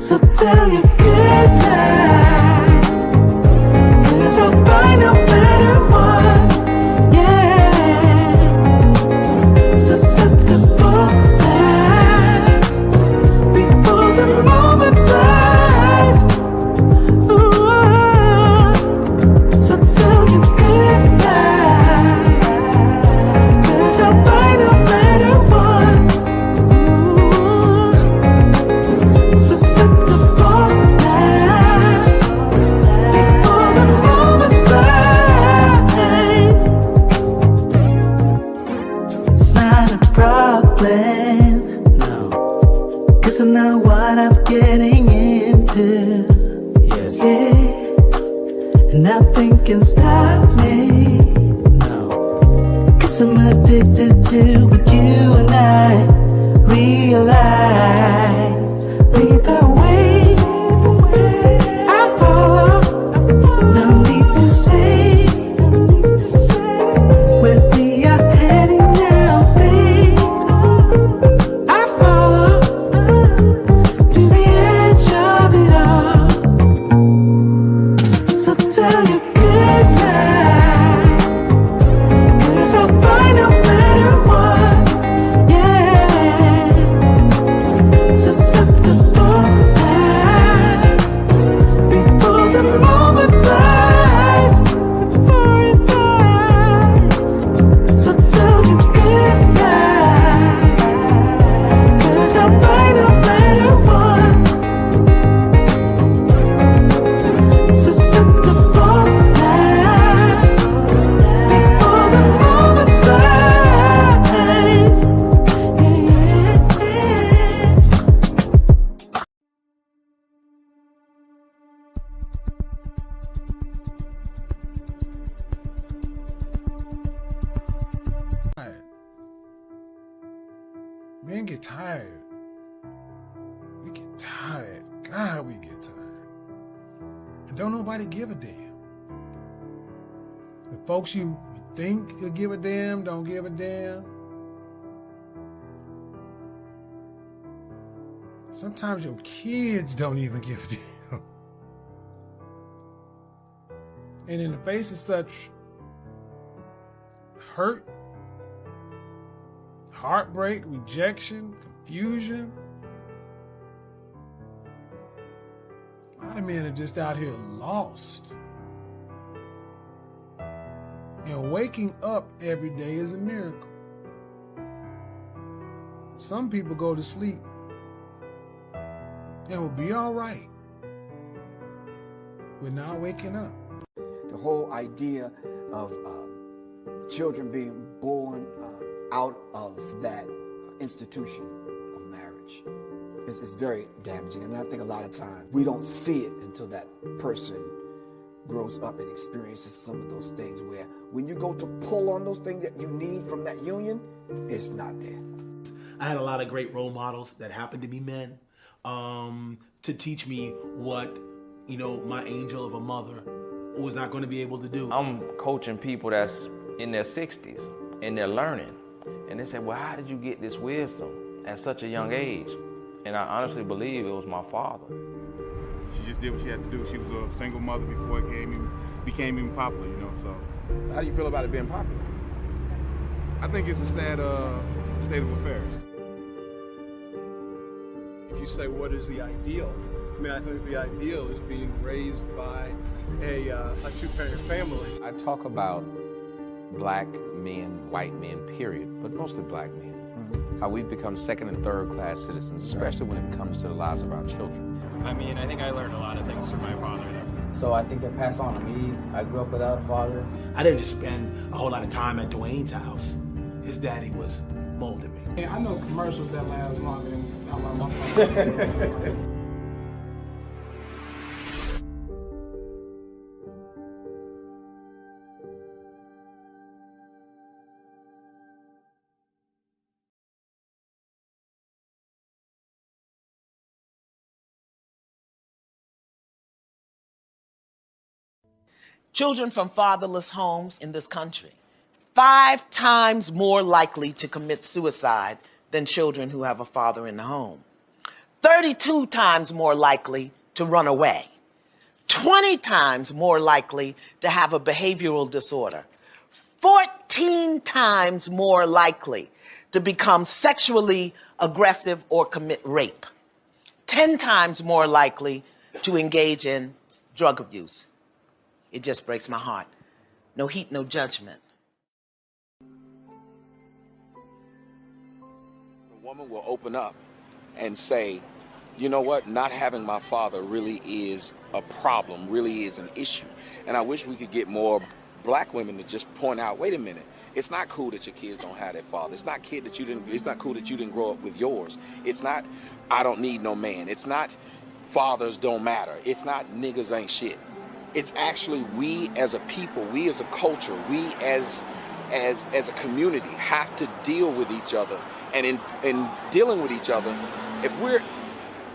So tell your good night, 'cause I'll find a better one. Yeah, susceptible now, before the moment flies. Ooh, so tell your good night, 'cause I'll find a better one. Ooh, susceptible now, before the moment flies. It's not a problem, No. 'cause I know what I'm getting into. Yes. Yeah, and nothing can stop me, No. 'cause I'm addicted to what you and I realize. Lead the way, I follow. No need to say where we are heading now, babe. I follow to the edge of it all. So tell your good night, 'cause I'll find a better one. Yeah, susceptible now, before the moment flies, before it flies. So tell your good night, 'cause I'll find a better one. Susceptible now, before the moment flies. Tired. Men get tired. We get tired. God, we get tired. And don't nobody give a damn. The folks you think will give a damn don't give a damn. Sometimes your kids don't even give a damn. And in the face of such hurt, heartbreak, rejection, confusion, a lot of men are just out here lost. And waking up every day is a miracle. Some people go to sleep and will be all right with not waking up. The whole idea of children being born out of that institution of marriage is very damaging. And I think a lot of times we don't see it until that person grows up and experiences some of those things where when you go to pull on those things that you need from that union, it's not there. I had a lot of great role models that happened to be men to teach me what, my angel of a mother was not going to be able to do. I'm coaching people that's in their 60s and they're learning. And they say, well, how did you get this wisdom at such a young age? And I honestly believe it was my father. She just did what she had to do. She was a single mother before it became even popular, so. How do you feel about it being popular? I think it's a sad state of affairs. If you say, what is the ideal? I mean, I think the ideal is being raised by a two-parent family. I talk about black men, white men, period, but mostly black men. How we've become second and third class citizens, especially when it comes to the lives of our children. I mean, I think I learned a lot of things from my father. So I think that passed on to me. I grew up without a father. I didn't just spend a whole lot of time at Dwayne's house. His daddy was molding me. I know commercials that last longer than my father. Children from fatherless homes in this country, 5 times more likely to commit suicide than children who have a father in the home. 32 times more likely to run away, 20 times more likely to have a behavioral disorder, 14 times more likely to become sexually aggressive or commit rape, 10 times more likely to engage in drug abuse. It just breaks my heart. No heat, no judgment. A woman will open up and say, you know what, not having my father really is a problem, really is an issue. And I wish we could get more black women to just point out, wait a minute, it's not cool that your kids don't have their father. It's not cool that you didn't grow up with yours. It's not, I don't need no man. It's not, fathers don't matter. It's not, niggas ain't shit. It's actually, we as a people, we as a culture, we as a community have to deal with each other. And in dealing with each other, if we're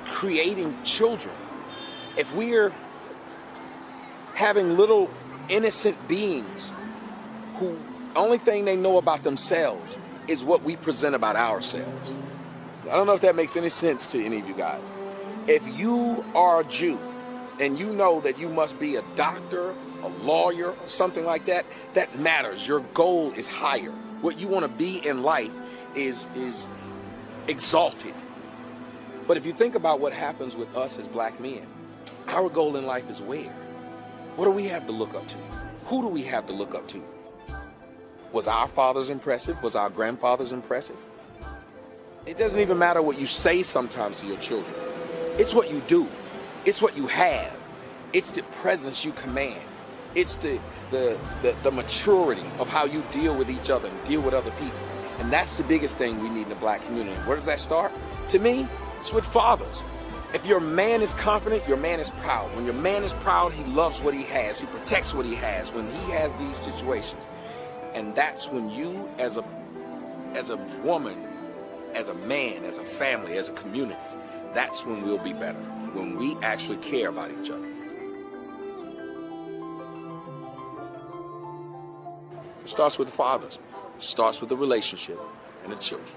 creating children, if we're having little innocent beings who only thing they know about themselves is what we present about ourselves. I don't know if that makes any sense to any of you guys. If you are a Jew and you know that you must be a doctor, a lawyer, or something like that, that matters. Your goal is higher. What you want to be in life is exalted. But if you think about what happens with us as black men, our goal in life is where? What do we have to look up to? Who do we have to look up to? Was our fathers impressive? Was our grandfathers impressive? It doesn't even matter what you say sometimes to your children. It's what you do. It's what you have. It's the presence you command. It's the maturity of how you deal with each other and deal with other people. And that's the biggest thing we need in the black community. Where does that start? To me, it's with fathers. If your man is confident, your man is proud. When your man is proud, he loves what he has. He protects what he has when he has these situations. And that's when you, as a woman, as a man, as a family, as a community, that's when we'll be better. When we actually care about each other. It starts with the fathers. It starts with the relationship and the children.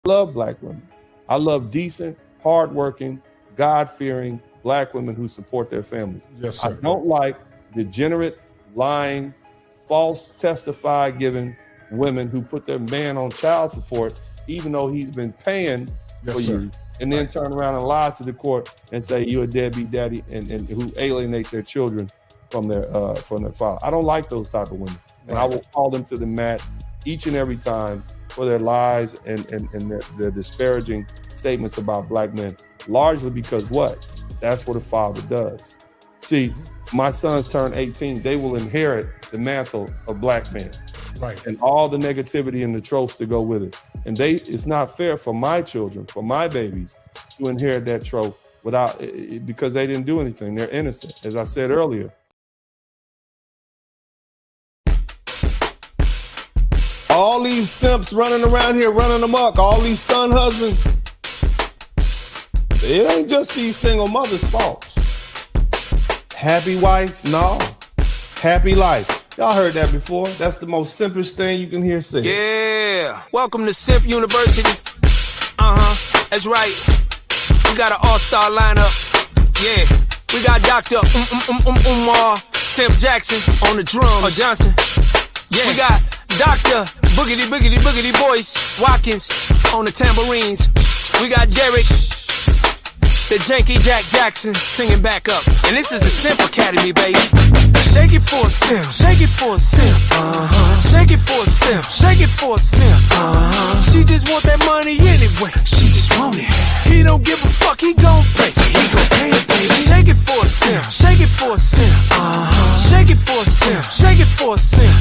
Love black women. I love decent, hardworking, God-fearing black women who support their families. Yes, sir. I don't like degenerate, lying, false testify-giving women who put their man on child support, even though he's been paying for you, and then turn around and lie to the court and say you're a deadbeat daddy, and who alienate their children from their father. I don't like those type of women, and I will call them to the mat each and every time for their lies and their disparaging statements about black men, largely because what? That's what a father does. See, my sons turn 18, they will inherit the mantle of black men. Right. And all the negativity and the tropes that go with it. And it's not fair for my children, for my babies, to inherit that trope because they didn't do anything. They're innocent, as I said earlier. All these simps running around here, running amok, all these son husbands, it ain't just these single mothers' faults. Happy wife? No. Happy life. Y'all heard that before. That's the most simplest thing you can hear said. Yeah. Welcome to Simp University. That's right. We got an all-star lineup. Yeah. We got Dr. Simp Jackson on the drums. Johnson. Yeah. We got Dr. Boogity Boyce Watkins on the tambourines. We got Derek, the Janky Jack Jackson singing back up. And this is the Simp Academy, baby. Shake it for a simp, shake it for a simp. Shake it for a simp, shake it for a simp. She just want that money anyway. She just want it. He don't give a fuck, he gon' pay. So he gon' pay it, baby. Shake it for a simp, shake it for a simp. Shake it for a simp, shake it for a simp.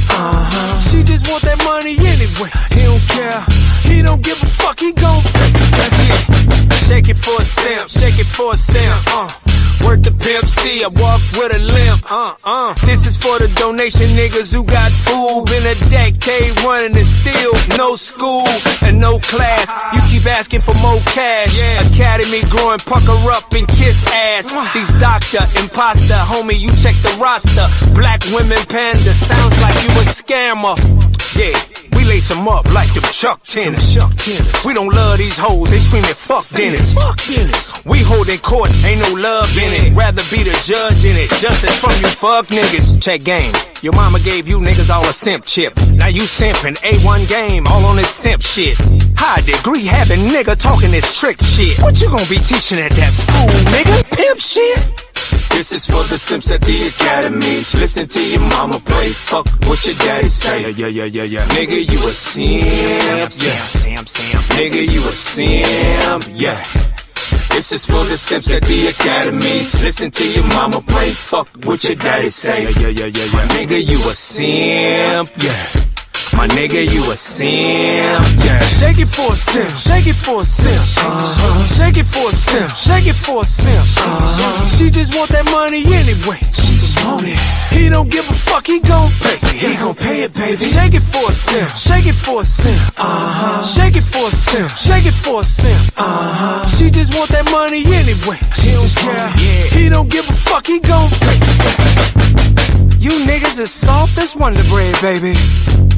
She just want that money anyway. He don't care, he don't give a fuck, he gon' pay. That's it. Shake it for a simp, shake it for a simp. Worth the pimp C, I walk with a limp. This is for the donation niggas who got food. Been a decade running and still no school and no class. You keep asking for more cash. Academy growing, pucker up and kiss ass. These doctor, imposter, homie, you check the roster. Black women panda, sounds like you a scammer. Yeah. We lace them up like them Chuck tennis. We don't love these hoes, they screaming fuck Dennis. We holding court, ain't no love in it. Rather be the judge in it. Justice from you fuck niggas. Check game. Your mama gave you niggas all a simp chip. Now you simping A1 game, all on this simp shit. High degree having nigga talking this trick shit. What you gonna be teaching at that school, nigga? Pimp shit? This is for the simps at the academies. Listen to your mama pray. Fuck what your daddy say. Yeah. Nigga, you a simp. Yeah. Nigga, you a simp. Yeah. This is for the simps at the academies. Listen to your mama pray. Fuck what your daddy say. Yeah. Nigga, you a simp. Yeah. My nigga, you a simp, yeah. Shake it for a simp, shake it for a simp. Shake it for a simp, shake it for a simp. She just want that money anyway. She just want it. He don't give a fuck, he gon' pay. He gon' pay it, baby. Shake it for a simp, shake it for a simp. Shake it for a simp, shake it for a simp. She just want that money anyway. She don't care. He don't give a fuck, he gon' pay. You niggas is soft as Wonder Bread, baby.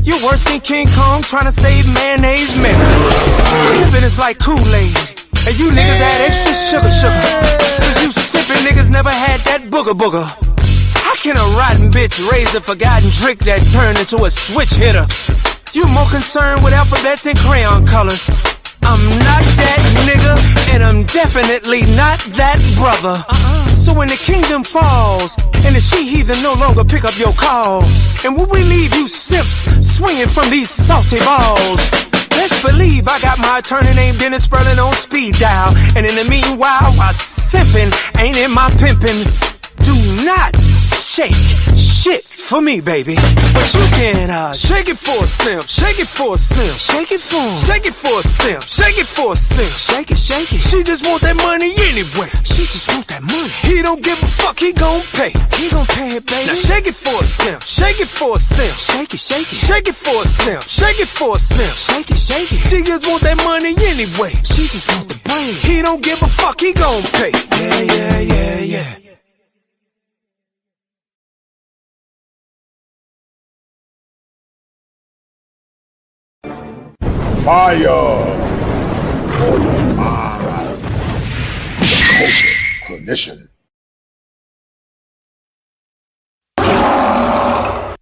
You worse than King Kong trying to save mayonnaise minute. Sippin' is like Kool-Aid, and you niggas add extra sugar. Cause you sippin' niggas never had that booger. How can a rotten bitch raise a forgotten trick that turned into a switch hitter? You more concerned with alphabets and crayon colors. I'm not that nigga, and I'm definitely not that brother. So when the kingdom falls, and the she-heathen no longer pick up your call, and will we leave you simps swinging from these salty balls? Best believe I got my attorney named Dennis Sperling on speed dial, and in the meanwhile, while simping ain't in my pimping. Do not shake shit for me, baby. But you can shake it for a simp, shake it for a simp, shake it for him, shake it for a simp, shake it for a simp, shake it. She just want that money anyway. She just want that money. He don't give a fuck, he gon' pay. He gon' pay it, baby. Now shake it for a simp, shake it for a simp, shake it. Shake it for a simp, shake it for a simp, shake it. She just want that money anyway. She just want the brain. He don't give a fuck, he gon' pay. Yeah. Fire for your mind. Kosher Clinician.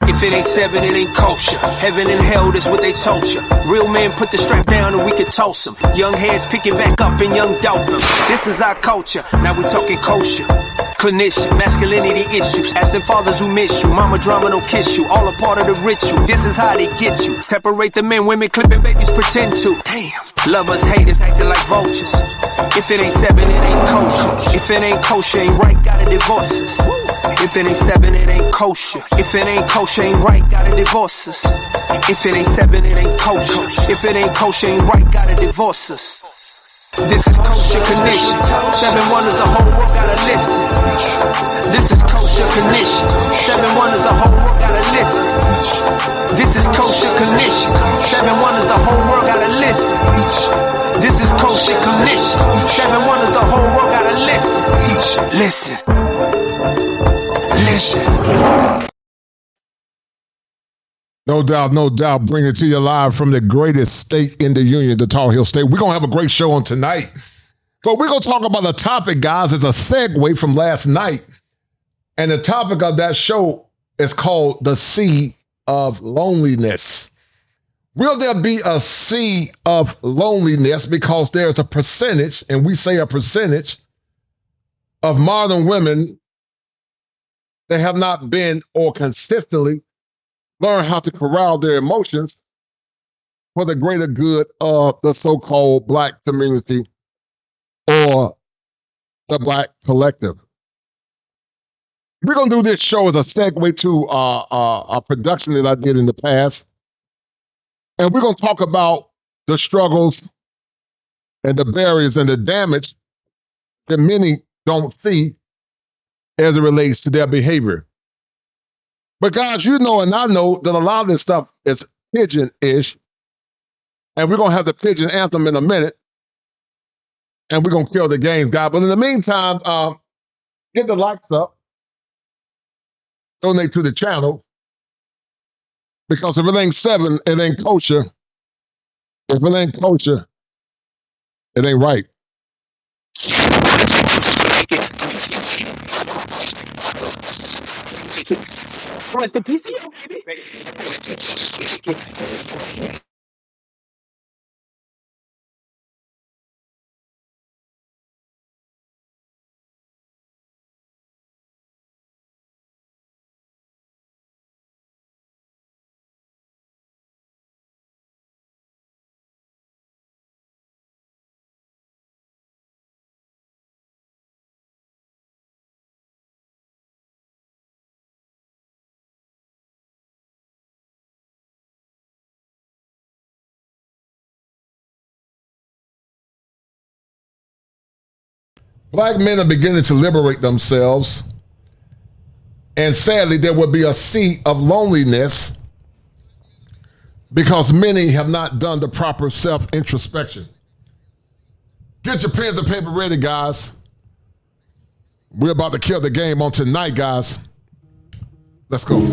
If it ain't seven, it ain't kosher. Heaven and hell, that's what they told you. Real men put the strap down and we can toss them. Young heads picking back up in young dolphins. This is our culture. Now we talking kosher. Clinician, masculinity issues, absent fathers who miss you, mama drama don't kiss you, all a part of the ritual, this is how they get you, separate the men, women clipping babies pretend to, damn, lovers, haters acting like vultures, if it ain't seven, it ain't kosher, if it ain't kosher, ain't right, gotta divorce us, if it ain't seven, it ain't kosher, if it ain't kosher, ain't right, gotta divorce us, if it ain't seven, it ain't kosher, if it ain't kosher, ain't right, gotta divorce us. This is Kosher Condition. 7 wonders, the whole world gotta listen. This is Kosher Condition. 7 wonders, the whole world gotta listen. This is Kosher Condition. 7 wonders, the whole world gotta listen. This is Kosher Condition. 7 wonders, the whole world gotta listen. Listen. No doubt. Bring it to you live from the greatest state in the union, the Tar Heel State. We're going to have a great show on tonight. So we're going to talk about the topic, guys. It's a segue from last night. And the topic of that show is called The Sea of Loneliness. Will there be a sea of loneliness because there's a percentage, and we say a percentage, of modern women that have not been or consistently learned how to corral their emotions for the greater good of the so-called Black community or the Black collective? We're going to do this show as a segue to a production that I did in the past. And we're going to talk about the struggles and the barriers and the damage that many don't see as it relates to their behavior. But guys, you know and I know that a lot of this stuff is pigeon-ish. And we're going to have the pigeon anthem in a minute. And we're going to kill the games, guys. But in the meantime, get the likes up. Donate to the channel. Because if it ain't 7, it ain't kosher. If it ain't kosher, it ain't right. Black men are beginning to liberate themselves. And sadly, there will be a sea of loneliness because many have not done the proper self-introspection. Get your pens and paper ready, guys. We're about to kill the game on tonight, guys. Let's go.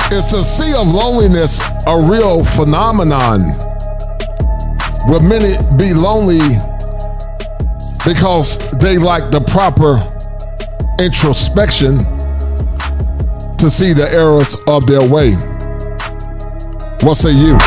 Is the sea of loneliness a real phenomenon? Will many be lonely because they lack the proper introspection to see the errors of their way? What say you?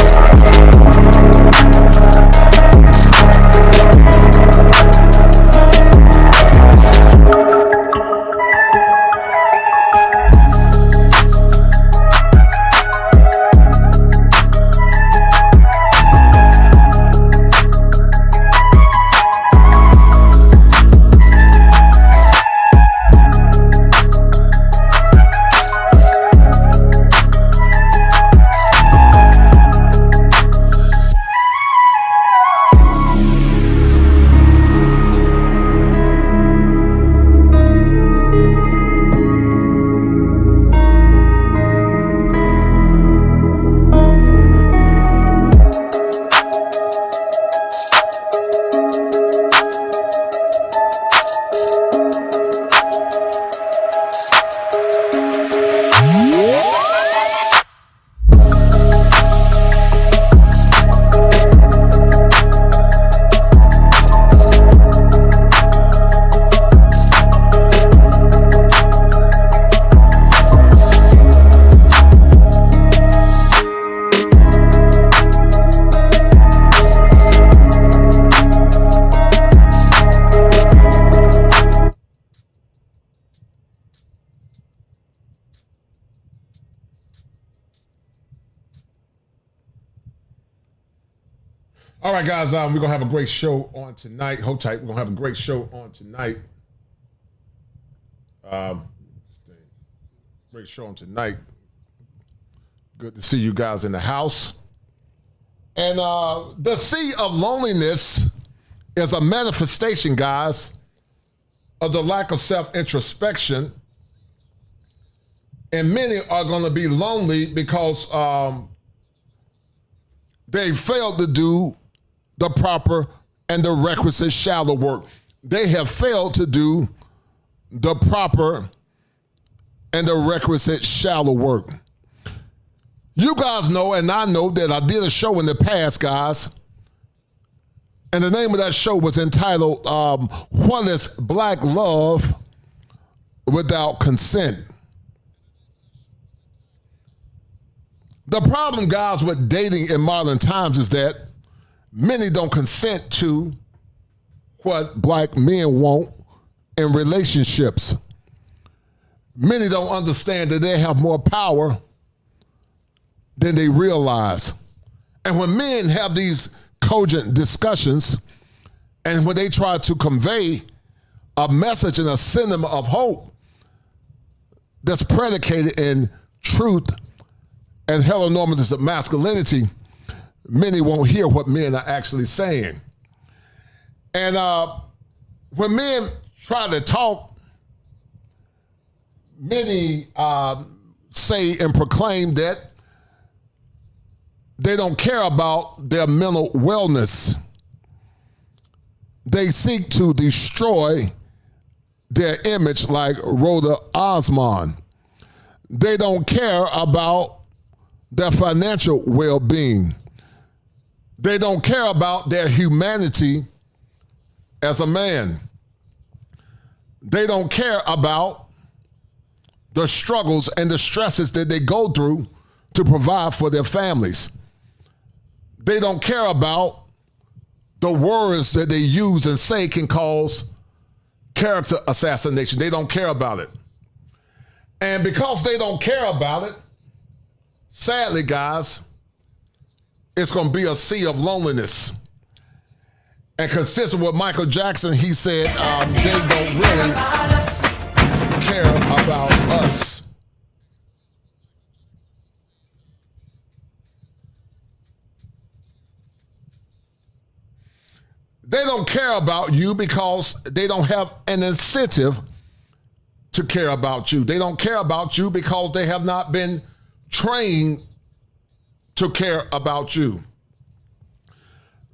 All right, guys, we're going to have a great show on tonight. Hold tight. We're going to have a great show on tonight. Great show on tonight. Good to see you guys in the house. And the sea of loneliness is a manifestation, guys, of the lack of self-introspection. And many are going to be lonely because they failed to do the proper and the requisite shallow work. They have failed to do the proper and the requisite shallow work. You guys know, and I know, that I did a show in the past, guys, and the name of that show was entitled, What is Black Love Without Consent? The problem, guys, with dating in modern times is that many don't consent to what black men want in relationships. Many don't understand that they have more power than they realize. And when men have these cogent discussions, and when they try to convey a message and a sentiment of hope that's predicated in truth and heteronormative masculinity, many won't hear what men are actually saying. And when men try to talk, many say and proclaim that they don't care about their mental wellness. They seek to destroy their image like Rhoda Osmond. They don't care about their financial well-being. They don't care about their humanity as a man. They don't care about the struggles and the stresses that they go through to provide for their families. They don't care about the words that they use and say can cause character assassination. They don't care about it. And because they don't care about it, sadly, guys, it's going to be a sea of loneliness. And consistent with Michael Jackson, he said they don't really care about us. They don't care about you because they don't have an incentive to care about you. They don't care about you because they have not been trained to care about you.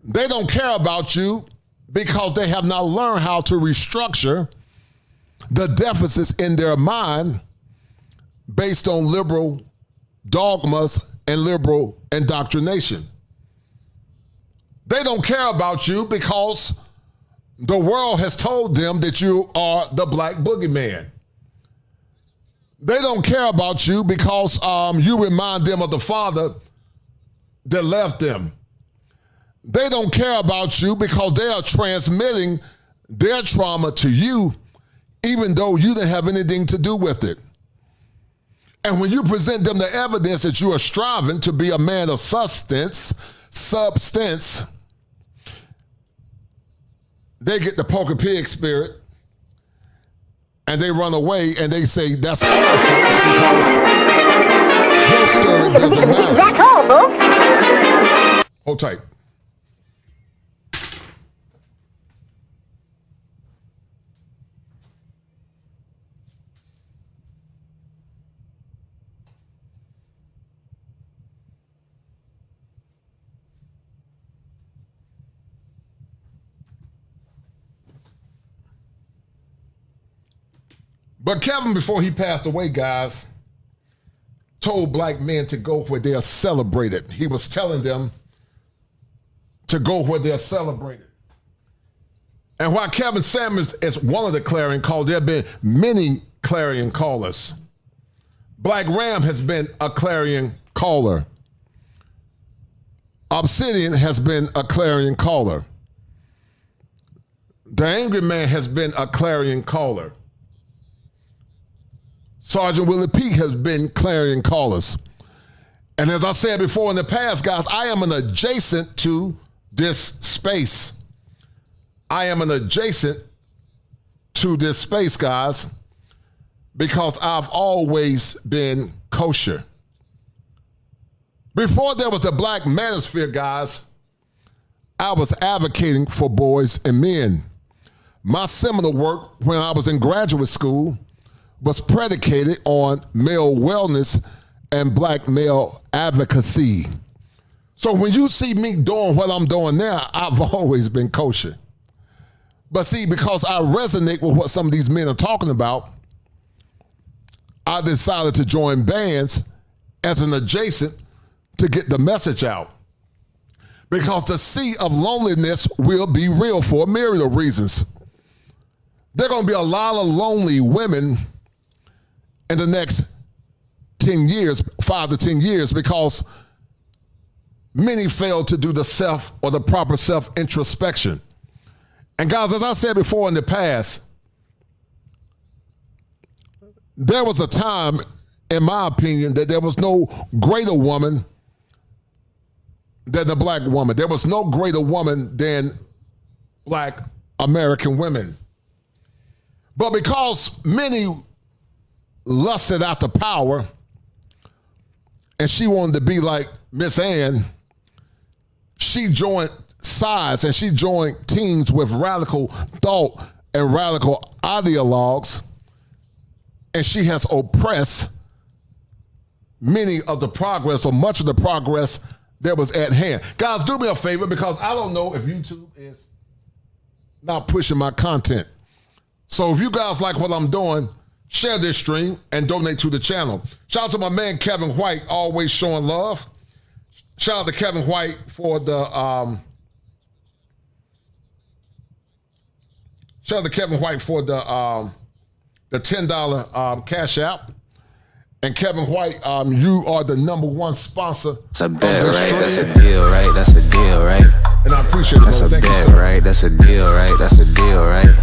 They don't care about you because they have not learned how to restructure the deficits in their mind based on liberal dogmas and liberal indoctrination. They don't care about you because the world has told them that you are the black boogeyman. They don't care about you because you remind them of the father that left them. They don't care about you because they are transmitting their trauma to you, even though you didn't have anything to do with it. And when you present them the evidence that you are striving to be a man of substance, they get the poker pig spirit and they run away and they say, that's all, folks, because your story doesn't matter. Black hole, boo. Hold tight. But Kevin, before he passed away, guys, told black men to go where they are celebrated. He was telling them to go where they're celebrated. And while Kevin Samuels is one of the clarion callers, there have been many clarion callers. Black Ram has been a clarion caller. Obsidian has been a clarion caller. The Angry Man has been a clarion caller. Sergeant Willie P has been clarion callers. And as I said before in the past, guys, I am an adjacent to this space. I am an adjacent to this space, guys, because I've always been kosher. Before there was the Black Manosphere, guys, I was advocating for boys and men. My seminal work when I was in graduate school was predicated on male wellness and black male advocacy. So when you see me doing what I'm doing now, I've always been kosher. But see, because I resonate with what some of these men are talking about, I decided to join bands as an adjacent to get the message out. Because the sea of loneliness will be real for a myriad of reasons. There are going to be a lot of lonely women in the next 10 years, 5 to 10 years, because many fail to do the self or the proper self-introspection. And guys, as I said before in the past, there was a time, in my opinion, that there was no greater woman than the black woman. There was no greater woman than black American women. But because many lusted after power, and she wanted to be like Miss Ann, she joined sides and she joined teams with radical thought and radical ideologues, and she has oppressed many of the progress or much of the progress that was at hand. Guys, do me a favor, because I don't know if YouTube is not pushing my content. So if you guys like what I'm doing, share this stream and donate to the channel. Shout out to my man Kevin White, always showing love. Shout out to Kevin White for the $10 Cash App. And Kevin White, you are the #1 sponsor. That's a bet, right? That's a deal, right? That's a deal, right? And I appreciate it. That's a bet, right? That's a deal, right? That's a deal, right?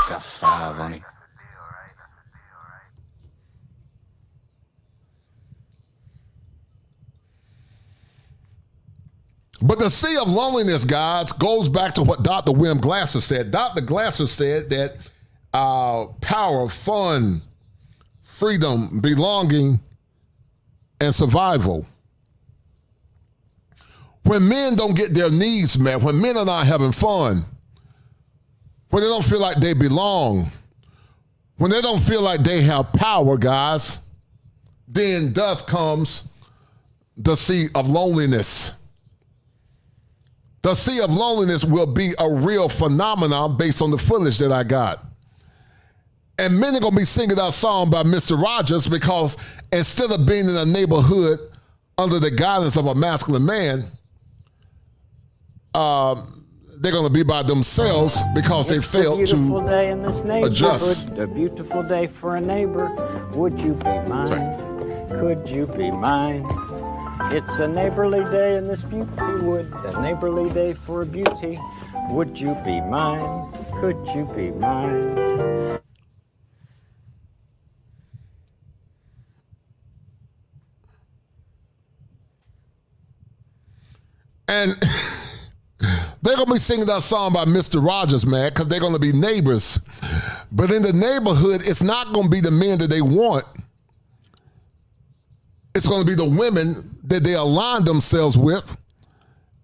Got 5 on it. But the sea of loneliness, guys, goes back to what Dr. William Glasser said. Dr. Glasser said that power, fun, freedom, belonging, and survival. When men don't get their needs met, when men are not having fun, when they don't feel like they belong, when they don't feel like they have power, guys, then thus comes the sea of loneliness. The sea of loneliness will be a real phenomenon based on the footage that I got. And men are going to be singing that song by Mr. Rogers, because instead of being in a neighborhood under the guidance of a masculine man, they're going to be by themselves because they failed to day in this adjust. A beautiful day for a neighbor. Would you be mine? Could you be mine? It's a neighborly day in this beauty wood, a neighborly day for beauty. Would you be mine? Could you be mine? And they're going to be singing that song by Mr. Rogers, man, because they're going to be neighbors. But in the neighborhood, it's not going to be the men that they want. It's going to be the women that they align themselves with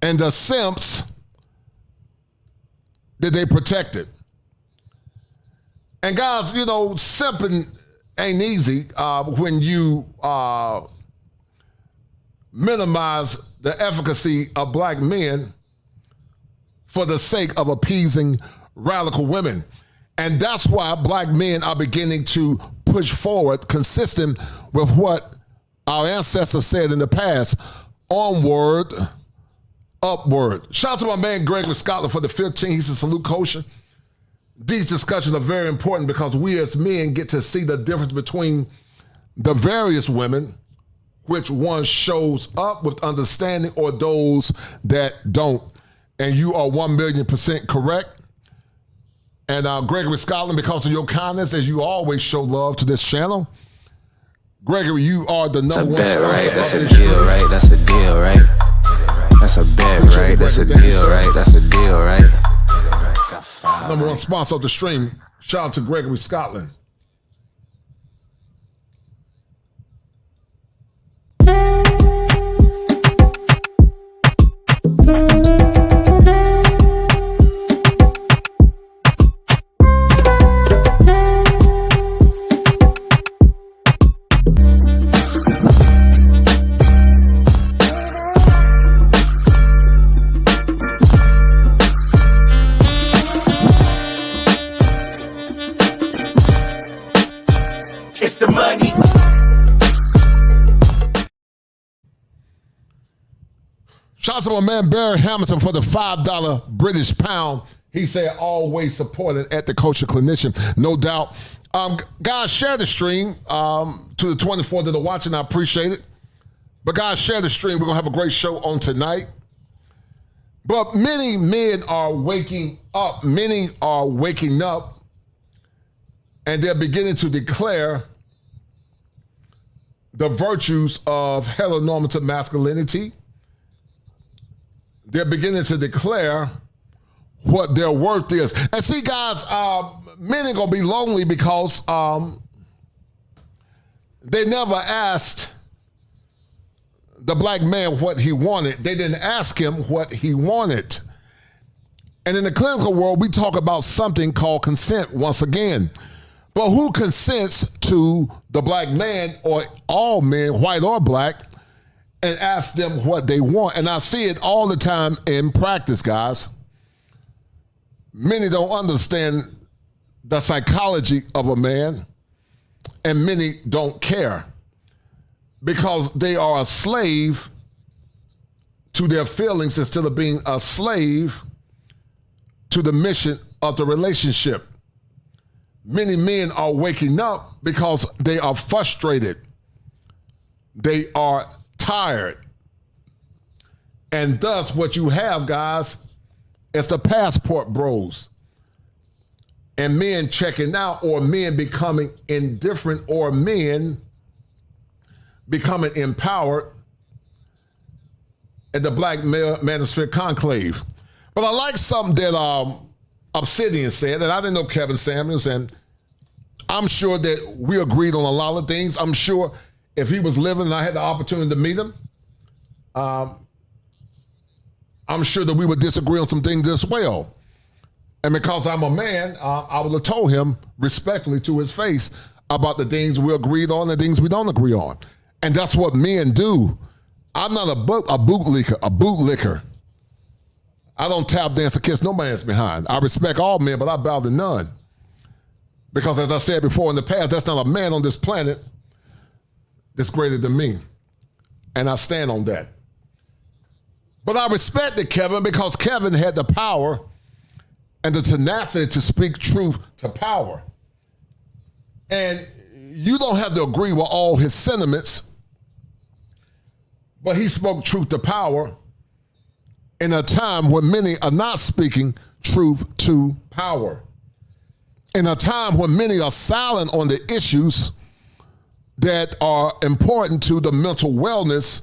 and the simps that they protected. And guys, you know, simping ain't easy when you minimize the efficacy of black men for the sake of appeasing radical women. And that's why black men are beginning to push forward, consistent with what our ancestors said in the past: onward, upward. Shout out to my man Greg with Scotland for the 15. He said, salute Kosher. These discussions are very important because we as men get to see the difference between the various women, which one shows up with understanding, or those that don't. And you are 1,000,000% correct. And Gregory Scotland, because of your kindness, as you always show love to this channel, Gregory, you are the #1. That's a bet, right? That's a deal, right? That's a deal, right? That's a bet, right? That's a deal, right? That's a deal, right? Got 5. #1 sponsor of the stream. Shout out to Gregory Scotland. out to my man Barry Hamilton for the $5 British pound. He said always supported at the Kosher Clinician, no doubt. Guys, share the stream to the 24 that are watching. I appreciate it. But guys, share the stream. We're going to have a great show on tonight. But many men are waking up. Many are waking up, and they're beginning to declare the virtues of heteronormative masculinity. They're beginning to declare what their worth is. And see, guys, men ain't gonna be lonely because they never asked the black man what he wanted. They didn't ask him what he wanted. And in the clinical world, we talk about something called consent once again. But who consents to the black man or all men, white or black, and ask them what they want? And I see it all the time in practice, guys. Many don't understand the psychology of a man, and many don't care because they are a slave to their feelings instead of being a slave to the mission of the relationship. Many men are waking up because they are frustrated. They are tired. And thus what you have, guys, is the passport bros. And men checking out, or men becoming indifferent, or men becoming empowered in the Black Manosphere Conclave. But I like something that Obsidian said, and I didn't know Kevin Samuels, and I'm sure that we agreed on a lot of things. I'm sure if he was living and I had the opportunity to meet him, I'm sure that we would disagree on some things as well. And because I'm a man, I would have told him respectfully to his face about the things we agreed on and the things we don't agree on. And that's what men do. I'm not a bootlicker. I don't tap dance or kiss no man's behind. I respect all men, but I bow to none. Because as I said before in the past, that's not a man on this planet that's greater than me. And I stand on that. But I respected Kevin because Kevin had the power and the tenacity to speak truth to power. And you don't have to agree with all his sentiments, but he spoke truth to power in a time when many are not speaking truth to power. In a time when many are silent on the issues that are important to the mental wellness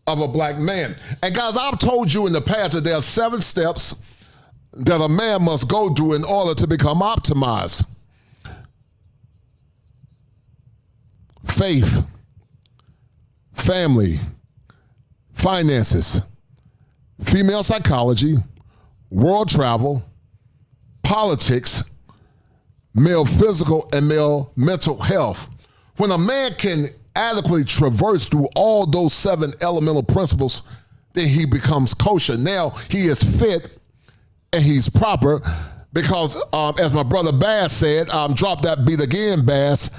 of a black man. And guys, I've told you in the past that there are 7 steps that a man must go through in order to become optimized. Faith, family, finances, female psychology, world travel, politics, male physical and male mental health. When a man can adequately traverse through all those 7 elemental principles, then he becomes kosher. Now he is fit and he's proper because, as my brother Bass said, drop that beat again, Bass.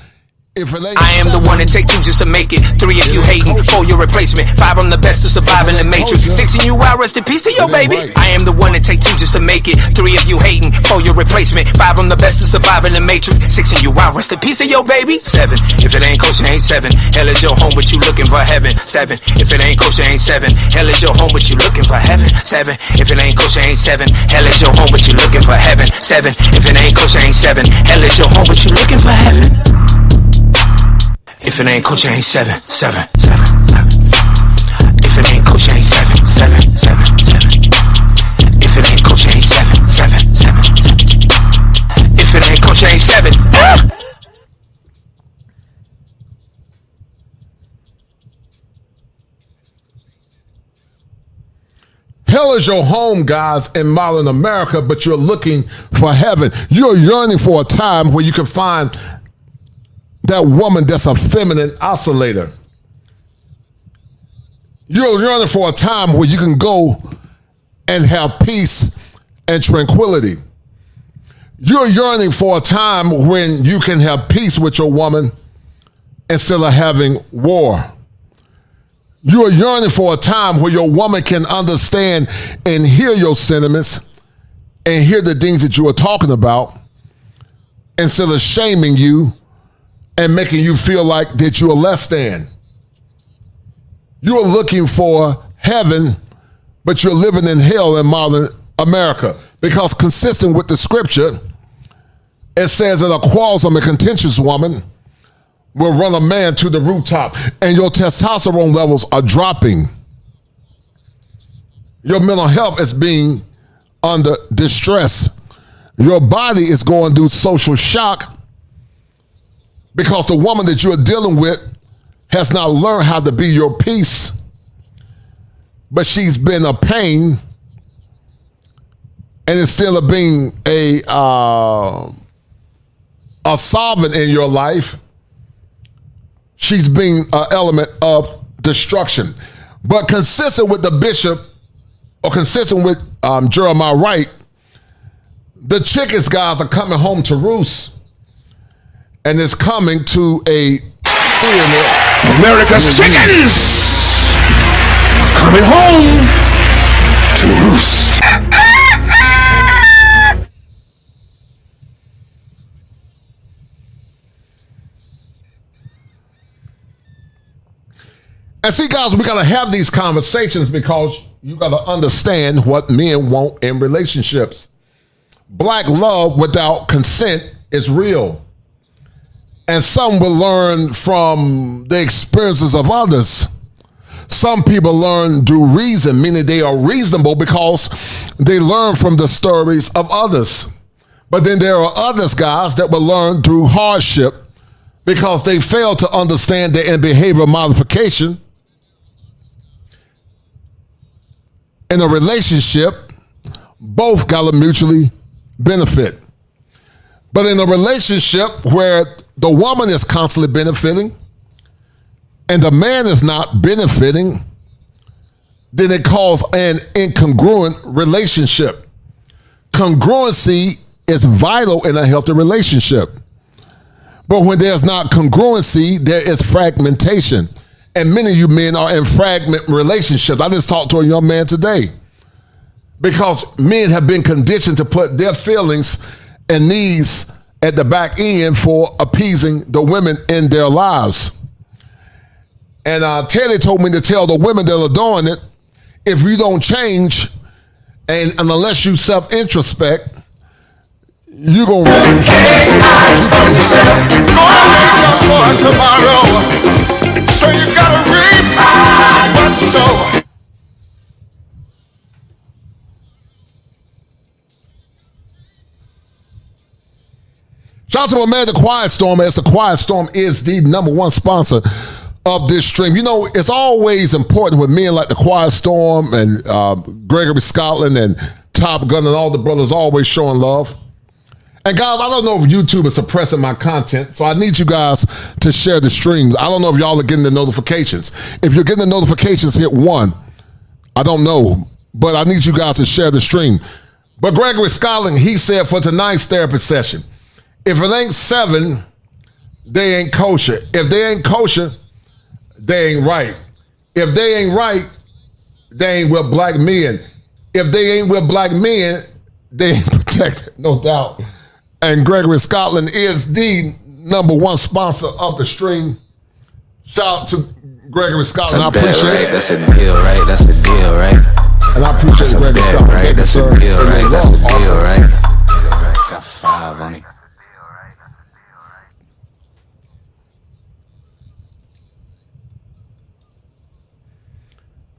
If it ain't I am the one that take 2 just to make it. 3 of you hating, 4 your replacement. 5 I'm the best to survive in the matrix. 6 of you out, rest in peace to your baby. I am the one that take 2 just to make it. 3 of you hating, 4 your replacement. 5 I'm the best to survive in the matrix. 6 of you out, rest in peace to your baby. 7 if it ain't kosher, ain't 7. Hell is your home, but you looking for heaven. 7 if it ain't kosher, ain't 7. Hell is your home, but you looking for heaven. 7 if it ain't kosher, ain't 7. Hell is your home, but you looking for heaven. 7 if it ain't kosher, ain't 7. Hell is your home, but you looking for heaven. If it ain't kosher, ain't 7, 7, 7, 7. If it ain't kosher, ain't 7, 7, 7, 7. If it ain't kosher, ain't 7, 7, 7, 7. If it ain't kosher, ain't 7. Ah! Hell is your home, guys, in modern America, but you're looking for heaven. You're yearning for a time where you can find that woman that's a feminine oscillator. You're yearning for a time where you can go and have peace and tranquility. You're yearning for a time when you can have peace with your woman instead of having war. You are yearning for a time where your woman can understand and hear your sentiments and hear the things that you are talking about instead of shaming you and making you feel like that you are less than. You are looking for heaven, but you're living in hell in modern America. Because consistent with the scripture, it says that a quarrelsome and contentious woman will run a man to the rooftop, and your testosterone levels are dropping. Your mental health is being under distress. Your body is going through social shock because the woman that you're dealing with has not learned how to be your peace, but she's been a pain, and instead of being a solvent in your life, she's being an element of destruction. But consistent with the bishop, or consistent with Jeremiah Wright, the chickens guys are coming home to roost, and it's coming to a America's chickens are coming home to roost. And see, guys, we got to have these conversations because you got to understand what men want in relationships. Black love without consent is real. And some will learn from the experiences of others. Some people learn through reason, meaning they are reasonable because they learn from the stories of others. But then there are others, guys, that will learn through hardship because they fail to understand that in behavioral modification, in a relationship, both got to mutually benefit. But in a relationship where the woman is constantly benefiting and the man is not benefiting, then it calls an incongruent relationship. Congruency is vital in a healthy relationship. But when there's not congruency, there is fragmentation. And many of you men are in fragment relationships. I just talked to a young man today because men have been conditioned to put their feelings and needs at the back end for appeasing the women in their lives. And Teddy told me to tell the women that are doing it, if you don't change and unless you self-introspect, you're going to for tomorrow. So you got to reap what you sow. Shout out to my man, The Quiet Storm, as The Quiet Storm is the #1 sponsor of this stream. You know, it's always important with men like The Quiet Storm and Gregory Scotland and Top Gun and all the brothers always showing love. And guys, I don't know if YouTube is suppressing my content, so I need you guys to share the streams. I don't know if y'all are getting the notifications. If you're getting the notifications, hit 1. I don't know, but I need you guys to share the stream. But Gregory Scotland, he said for tonight's therapy session, if it ain't 7, they ain't kosher. If they ain't kosher, they ain't right. If they ain't right, they ain't with black men. If they ain't with black men, they ain't protected, no doubt. And Gregory Scotland is the #1 sponsor of the stream. Shout out to Gregory Scotland. I appreciate right? it. That's a deal, right? That's a deal, right? And I appreciate That's Gregory a Scotland. bet, right? That's a deal, right? That's a deal, right? Got 5 on it.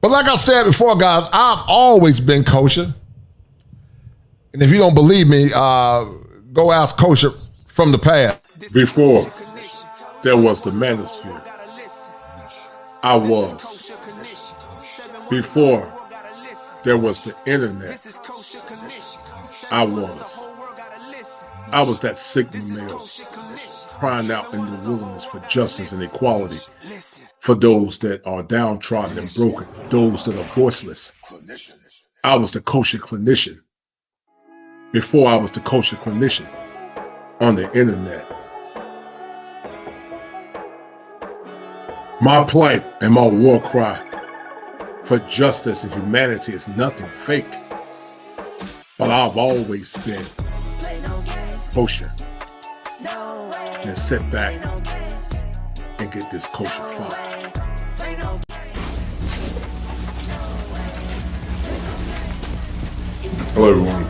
But like I said before, guys, I've always been kosher. And if you don't believe me, go ask Kosher from the past. Before there was the manosphere, I was. Before there was the internet, I was. I was that Sigma male crying out in the wilderness for justice and equality for those that are downtrodden and broken, those that are voiceless. I was the Kosher Clinician. Before I was the Kosher Clinician on the internet. My plight and my war cry for justice and humanity is nothing fake. But I've always been kosher. And sit back and get this kosher fun. Hello, everyone.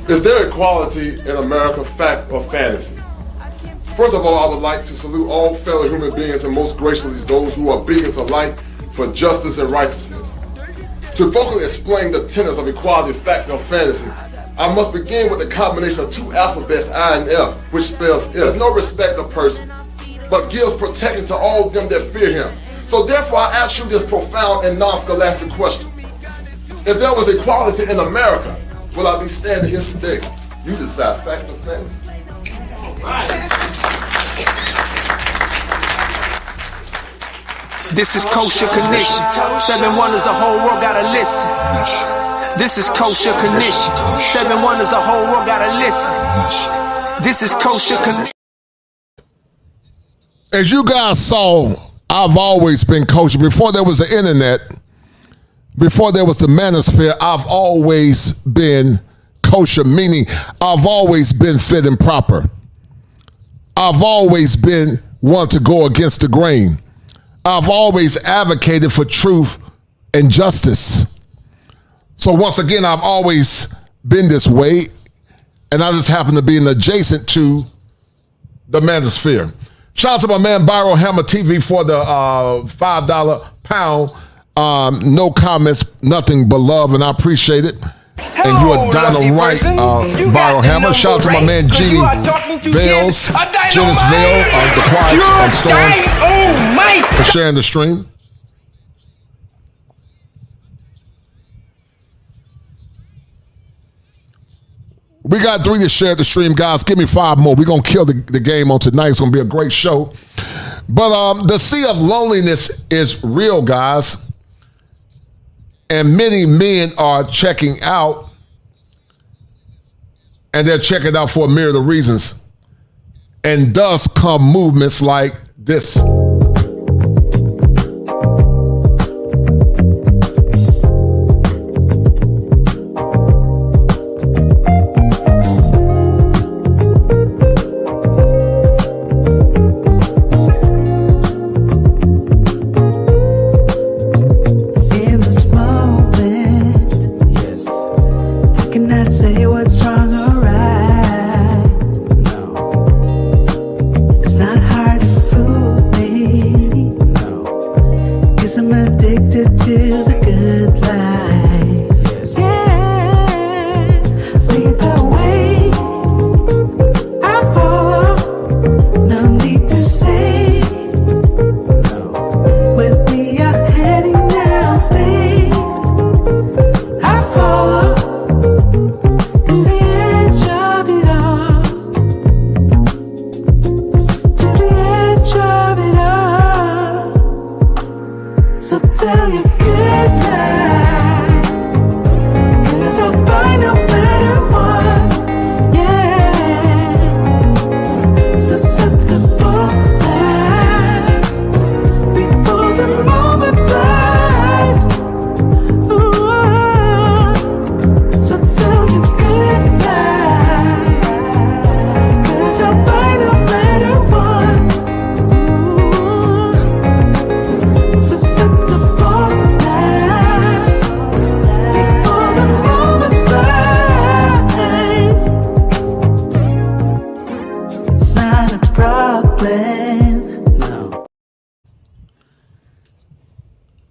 Is there equality in America, fact or fantasy? First of all, I would like to salute all fellow human beings and most graciously those who are beacons of light for justice and righteousness. To vocally explain the tenets of equality, fact or fantasy, I must begin with the combination of two alphabets, I and F, which spells if. There's no respect of person, but gives protection to all of them that fear him. So therefore I ask you this profound and non-scholastic question. If there was equality in America, will I be standing here today? You decide, fact or fantasy. All right. This is Kosher Clinician. 7 wonders, the whole world gotta listen. This is Kosher Clinician. 7 wonders, the whole world gotta listen. This is Kosher Clinician. As you guys saw, I've always been kosher. Before there was the internet, before there was the manosphere, I've always been kosher, meaning I've always been fit and proper. I've always been one to go against the grain. I've always advocated for truth and justice. So once again, I've always been this way, and I just happen to be adjacent to the manosphere. Shout out to my man Byro Hammer TV for the $5 pound. No comments, nothing but love, and I appreciate it. And you are dynamite, Byro Hammer. Shout out to my man Jeannie Vales, Janice Vale, the Quiet Storm, for sharing the stream. We got 3 to share the stream, guys. Give me 5 more. We're going to kill the game on tonight. It's going to be a great show. But the sea of loneliness is real, guys. And many men are checking out. And they're checking out for a myriad of reasons. And thus come movements like this.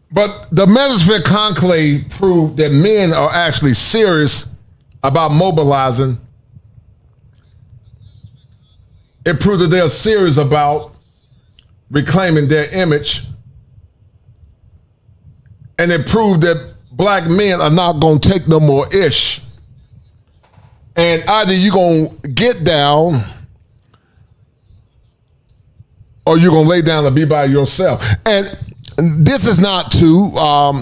But the Manosphere Conclave proved that men are actually serious about mobilizing. It proved that they are serious about reclaiming their image. And it proved that black men are not going to take no more ish. And either you're going to get down or you're going to lay down and be by yourself. And this is not to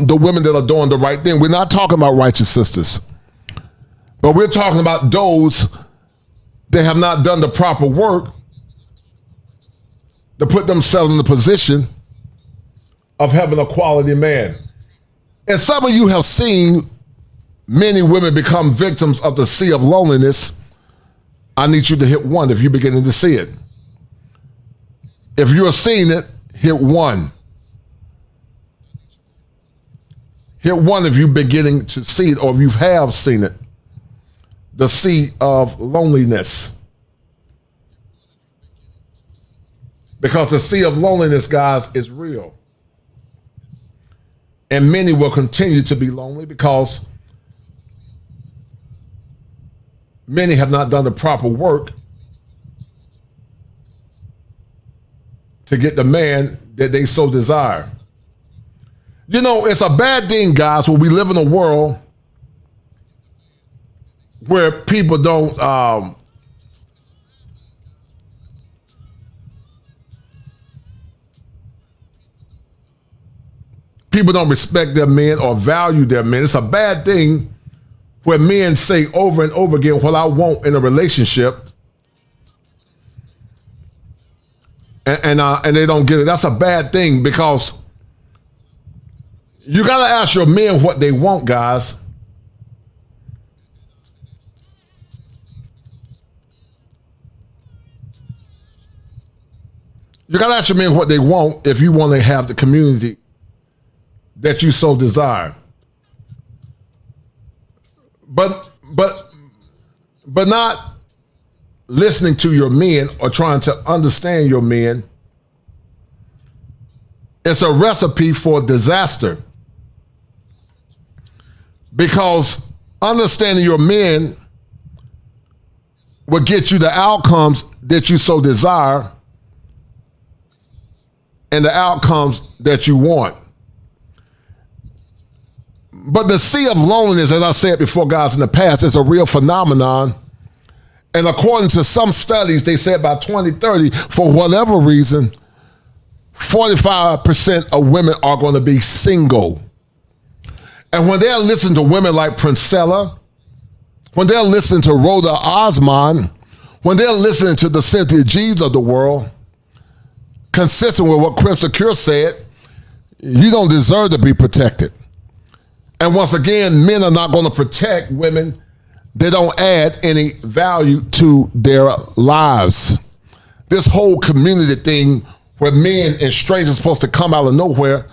the women that are doing the right thing. We're not talking about righteous sisters. But we're talking about those that have not done the proper work to put themselves in the position of having a quality man. And some of you have seen many women become victims of the sea of loneliness. I need you to hit 1 if you're beginning to see it. If you're seeing it, hit 1. Hit 1 if you're beginning to see it or if you have seen it. The sea of loneliness. Because the sea of loneliness, guys, is real. And many will continue to be lonely because many have not done the proper work to get the man that they so desire. You know, it's a bad thing, guys, when we live in a world where people don't respect their men or value their men. It's a bad thing where men say over and over again what I want in a relationship, and they don't get it. That's a bad thing because you got to ask your men what they want, guys. You got to ask your men what they want if you want to have the community that you so desire. But not listening to your men or trying to understand your men. It's a recipe for disaster. Because understanding your men will get you the outcomes that you so desire and the outcomes that you want. But the sea of loneliness, as I said before, guys, in the past, is a real phenomenon. And according to some studies, they said by 2030, for whatever reason, 45% of women are going to be single. And when they're listening to women like Princella, when they're listening to Rhoda Osmond, when they're listening to the Cynthia G's of the world, consistent with what Crimson Cure said, you don't deserve to be protected. And once again, men are not going to protect women. They don't add any value to their lives. This whole community thing where men and strangers are supposed to come out of nowhere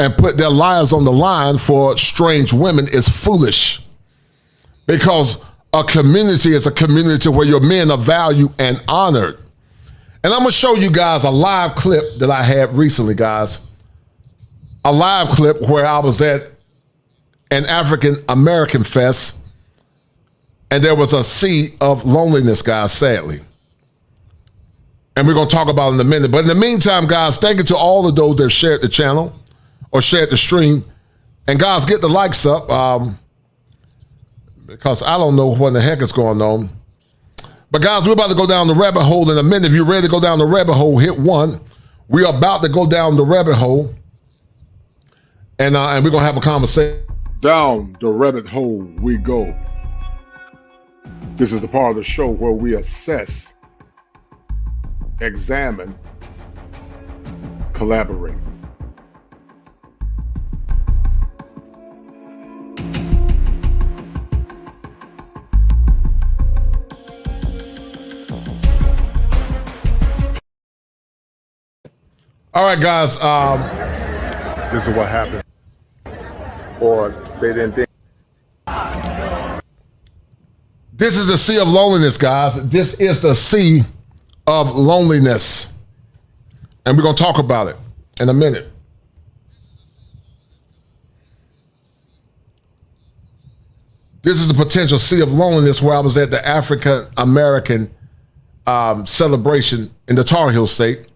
and put their lives on the line for strange women is foolish. Because a community is a community where your men are valued and honored. And I'm going to show you guys a live clip that I had recently, guys. A live clip where I was at an African American fest, and there was a sea of loneliness, guys, sadly. And we're going to talk about it in a minute. But in the meantime, guys, thank you to all of those that shared the channel or shared the stream. And guys, get the likes up because I don't know what in the heck is going on. But guys, we're about to go down the rabbit hole in a minute. If you're ready to go down the rabbit hole, hit 1. We're about to go down the rabbit hole. And we're going to have a conversation. Down the rabbit hole we go. This is the part of the show where we assess, examine, collaborate. All right, guys. This is what happened. Or they didn't think. This is the sea of loneliness, guys. This is the sea of loneliness. And we're going to talk about it in a minute. This is the potential sea of loneliness where I was at the African American celebration in the Tar Heel State.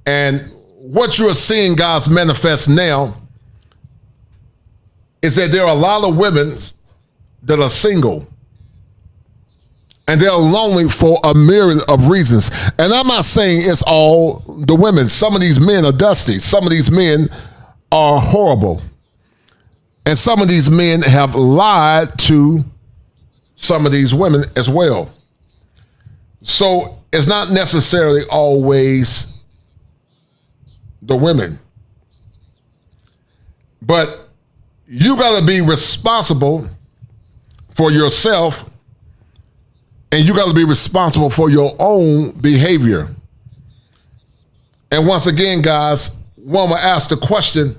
And what you are seeing, guys, manifest now is that there are a lot of women that are single. And they're lonely for a myriad of reasons. And I'm not saying it's all the women. Some of these men are dusty. Some of these men are horrible. And some of these men have lied to some of these women as well. So it's not necessarily always the women. But you got to be responsible for yourself, and you got to be responsible for your own behavior. And once again, guys, one will ask the question,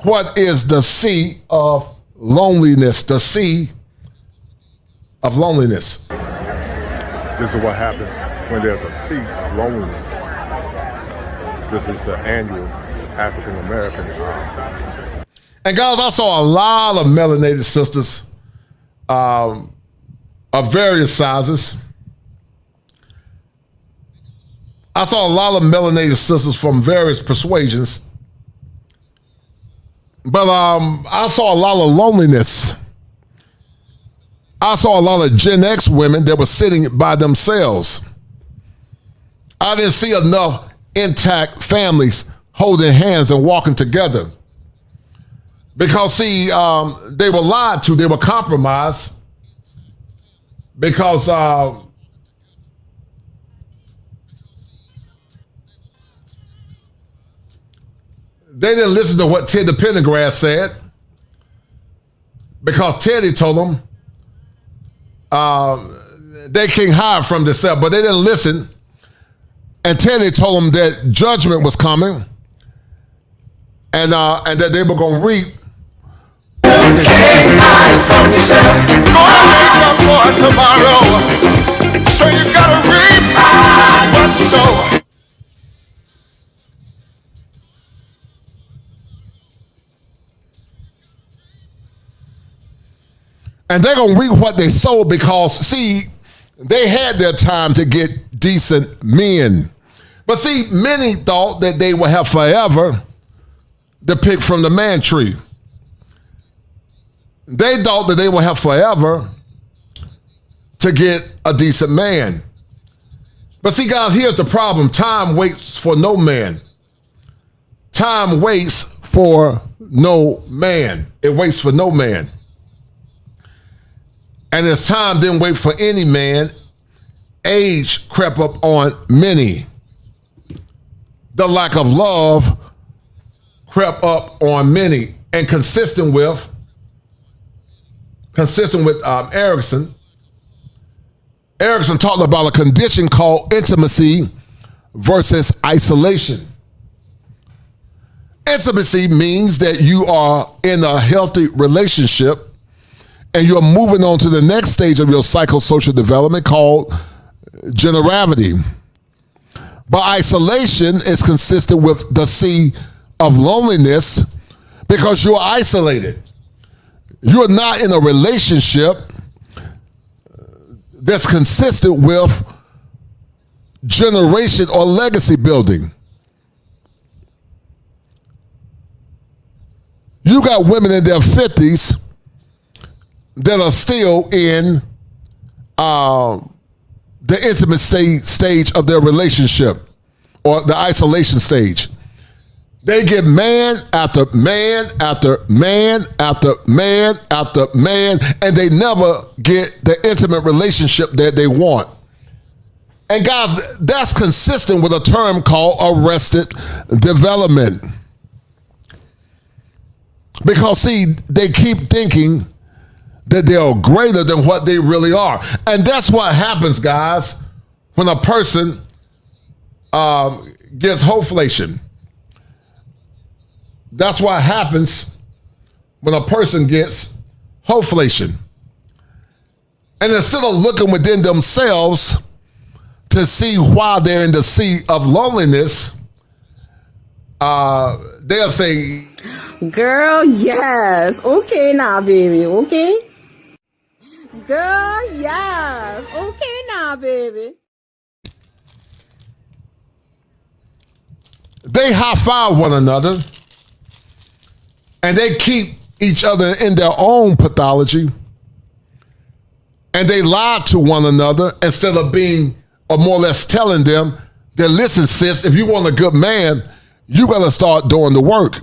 what is the C of loneliness? The C of loneliness. This is what happens when there's a sea of loneliness. This is the annual African American. And guys, I saw a lot of melanated sisters of various sizes. I saw a lot of melanated sisters from various persuasions. But I saw a lot of loneliness. I saw a lot of Gen X women that were sitting by themselves. I didn't see enough intact families holding hands and walking together. Because, see, they were lied to, they were compromised. Because they didn't listen to what Teddy Pendergrass said. Because Teddy told them they can't hide from themselves, but they didn't listen. And Teddy told them that judgment was coming, and that they were going to reap. Take eyes on yourself. For tomorrow, so you gotta reap what you sow. And they're going to reap what they sowed because, see, they had their time to get decent men. But see, many thought that they would have forever to pick from the man tree. They thought that they would have forever to get a decent man. But see, guys, here's the problem. Time waits for no man. Time waits for no man. It waits for no man. And as time didn't wait for any man, age crept up on many. The lack of love crept up on many. And consistent with Erickson talked about a condition called intimacy versus isolation. Intimacy means that you are in a healthy relationship and you're moving on to the next stage of your psychosocial development called generality. But isolation is consistent with the C of loneliness because you're isolated. You're not in a relationship that's consistent with generation or legacy building. You got women in their 50s that are still in the intimate stage of their relationship or the isolation stage. They get man after man after man after man after man, and they never get the intimate relationship that they want. And guys, that's consistent with a term called arrested development. Because see, they keep thinking that they are greater than what they really are. And that's what happens, guys, when a person gets hoflation. That's what happens when a person gets hoflation. And instead of looking within themselves to see why they're in the sea of loneliness, they'll say, girl, yes. Okay now, baby. Okay? Girl, yes. Okay now, baby. They high-five one another and they keep each other in their own pathology and they lie to one another instead of being or more or less telling them that, listen, sis, if you want a good man, you got to start doing the work.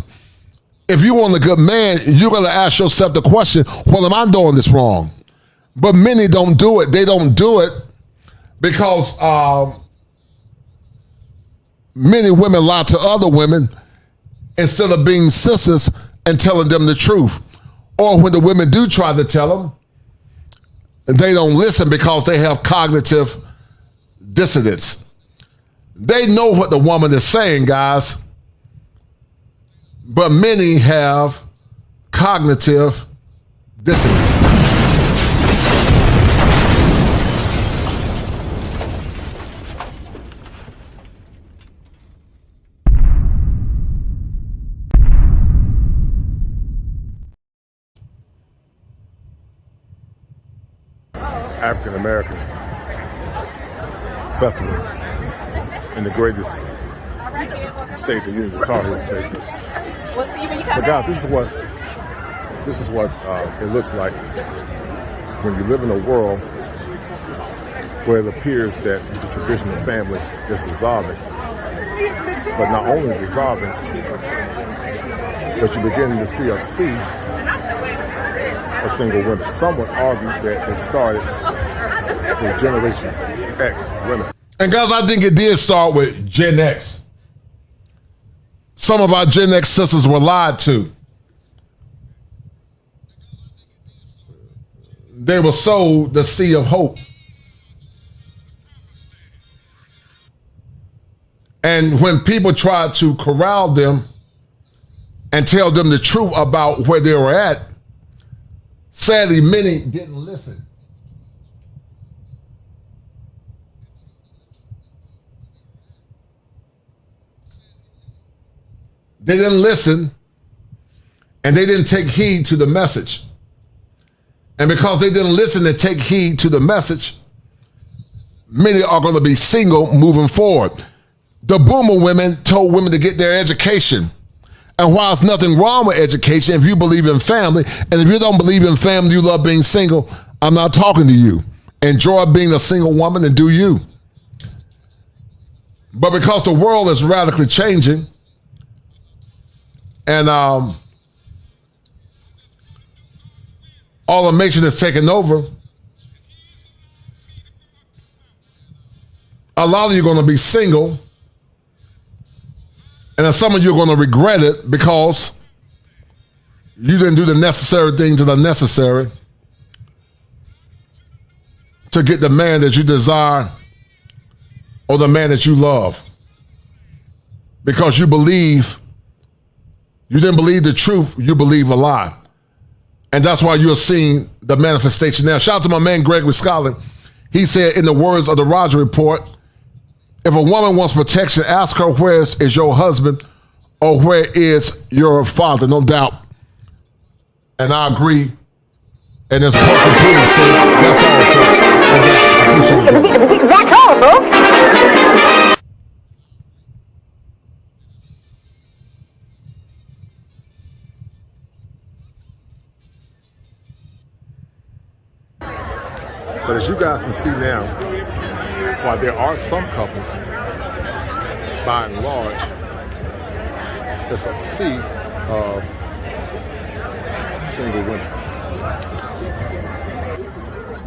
If you want a good man, you got to ask yourself the question, well, am I doing this wrong? But many don't do it. They don't do it because many women lie to other women instead of being sisters and telling them the truth. Or when the women do try to tell them, they don't listen because they have cognitive dissonance. They know what the woman is saying, guys, but many have cognitive dissonance. African American festival in the greatest state of the Union, the Tar Heel state. But guys, this is what it looks like when you live in a world where it appears that the traditional family is dissolving. But not only dissolving, but you're beginning to see a sea of single women. Some would argue that it started with Generation X women. And guys, I think it did start with Gen X. Some of our Gen X sisters were lied to. They were sold the sea of hope. And when people tried to corral them and tell them the truth about where they were at, sadly, many didn't listen. They didn't listen, and they didn't take heed to the message. And because they didn't listen and take heed to the message, many are going to be single moving forward. The boomer women told women to get their education. And while there's nothing wrong with education, if you believe in family, and if you don't believe in family, you love being single, I'm not talking to you. Enjoy being a single woman and do you. But because the world is radically changing, and automation is taking over, a lot of you are going to be single, and then some of you are going to regret it because you didn't do the necessary things that are necessary to get the man that you desire or the man that you love. Because you didn't believe the truth, you believe a lie. And that's why you're seeing the manifestation now. Shout out to my man Gregory Scotland. He said, in the words of the Roger Report, if a woman wants protection, ask her where is your husband or where is your father, no doubt. And I agree. And it's part complete, so that's all, folks. Back home, bro. But as you guys can see now, while there are some couples, by and large, it's a sea of single women.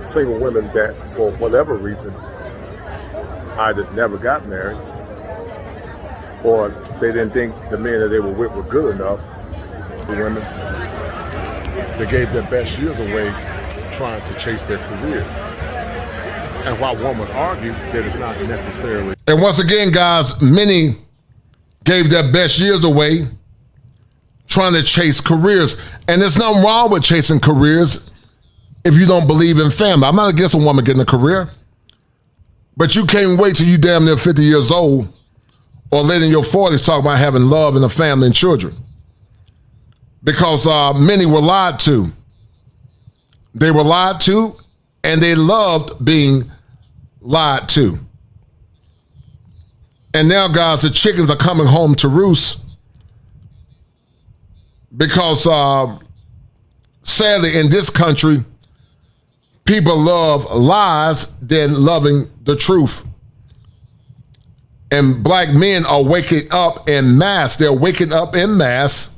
Single women that, for whatever reason, either never got married or they didn't think the men that they were with were good enough. The women, they gave their best years away trying to chase their careers. And while one would argue that it's not necessarily. And once again, guys, many gave their best years away trying to chase careers. And there's nothing wrong with chasing careers if you don't believe in family. I'm not against a woman getting a career, but you can't wait till you damn near 50 years old or late in your 40s talk about having love and a family and children. Because many were lied to. They were lied to, and they loved being lied to. And now, guys, the chickens are coming home to roost because, sadly, in this country, people love lies than loving the truth. And black men are waking up en masse. They're waking up en masse.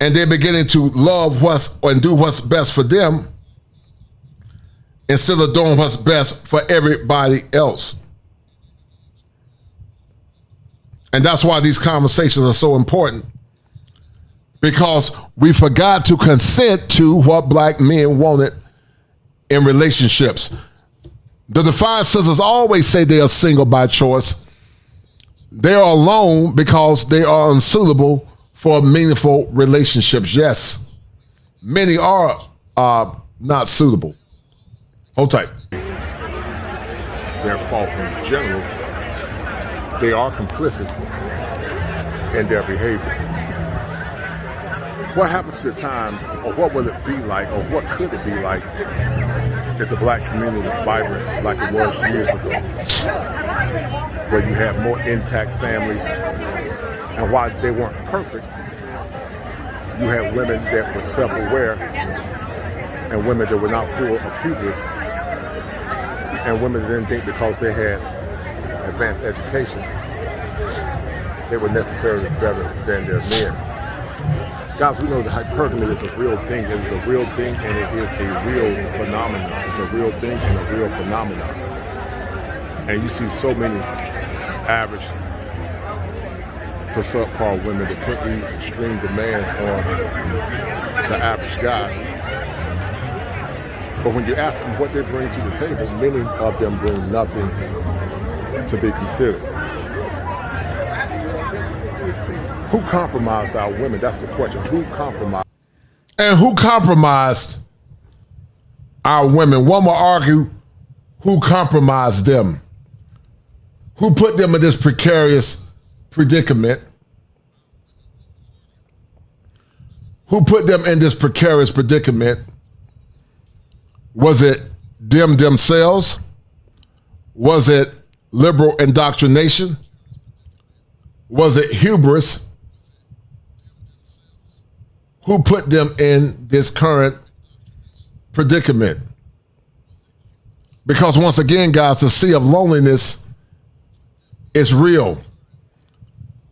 And they're beginning to love and do what's best for them instead of doing what's best for everybody else. And that's why these conversations are so important. because we forgot to consent to what black men wanted in relationships. The Defiant Sisters always say they are single by choice. They are alone because they are unsuitable for meaningful relationships. Yes, many are not suitable. Hold tight. Their fault in general, they are complicit in their behavior. What happened to the time, or what will it be like, or what could it be like if the black community was vibrant like it was years ago, where you have more intact families, and while they weren't perfect, you had women that were self-aware, and women that were not full of hubris, and women that didn't think because they had advanced education, they were necessarily better than their men. Guys, we know that hypergamy is a real thing. It is a real thing, and it is a real phenomenon. It's a real thing and a real phenomenon. And you see so many average to subpar women that put these extreme demands on the average guy. But when you ask them what they bring to the table, many of them bring nothing to be considered. Who compromised our women? That's the question. Who compromised? And who compromised our women? One will argue, who compromised them? Who put them in this precarious predicament? Who put them in this precarious predicament? Was it them themselves? Was it liberal indoctrination? Was it hubris? Who put them in this current predicament? Because once again, guys, the sea of loneliness is real.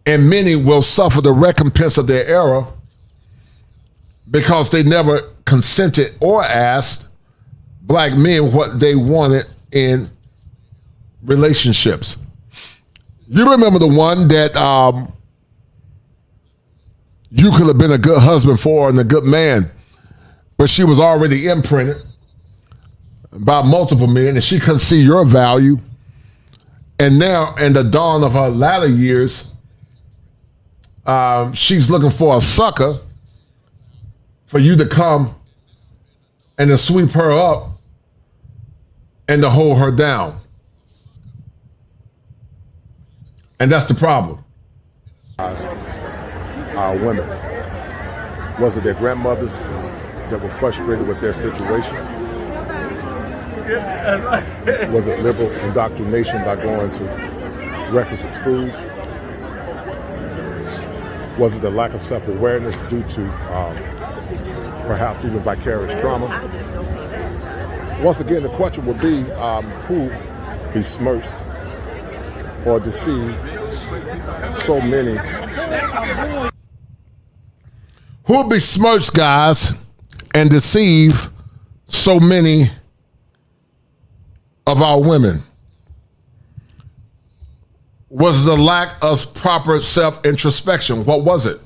And many will suffer the recompense of their error because they never consented or asked black men what they wanted in relationships. You remember the one that you could have been a good husband for and a good man, but she was already imprinted by multiple men and she couldn't see your value. And now in the dawn of her latter years, she's looking for a sucker for you to come and to sweep her up and to hold her down. And that's the problem. Our women. Was it their grandmothers that were frustrated with their situation? Was it liberal indoctrination by going to requisite schools? Was it the lack of self-awareness due to perhaps even vicarious trauma? Once again, the question would be who besmirched or deceived so many. Who besmirched, guys, and deceive so many of our women? Was the lack of proper self-introspection. What was it?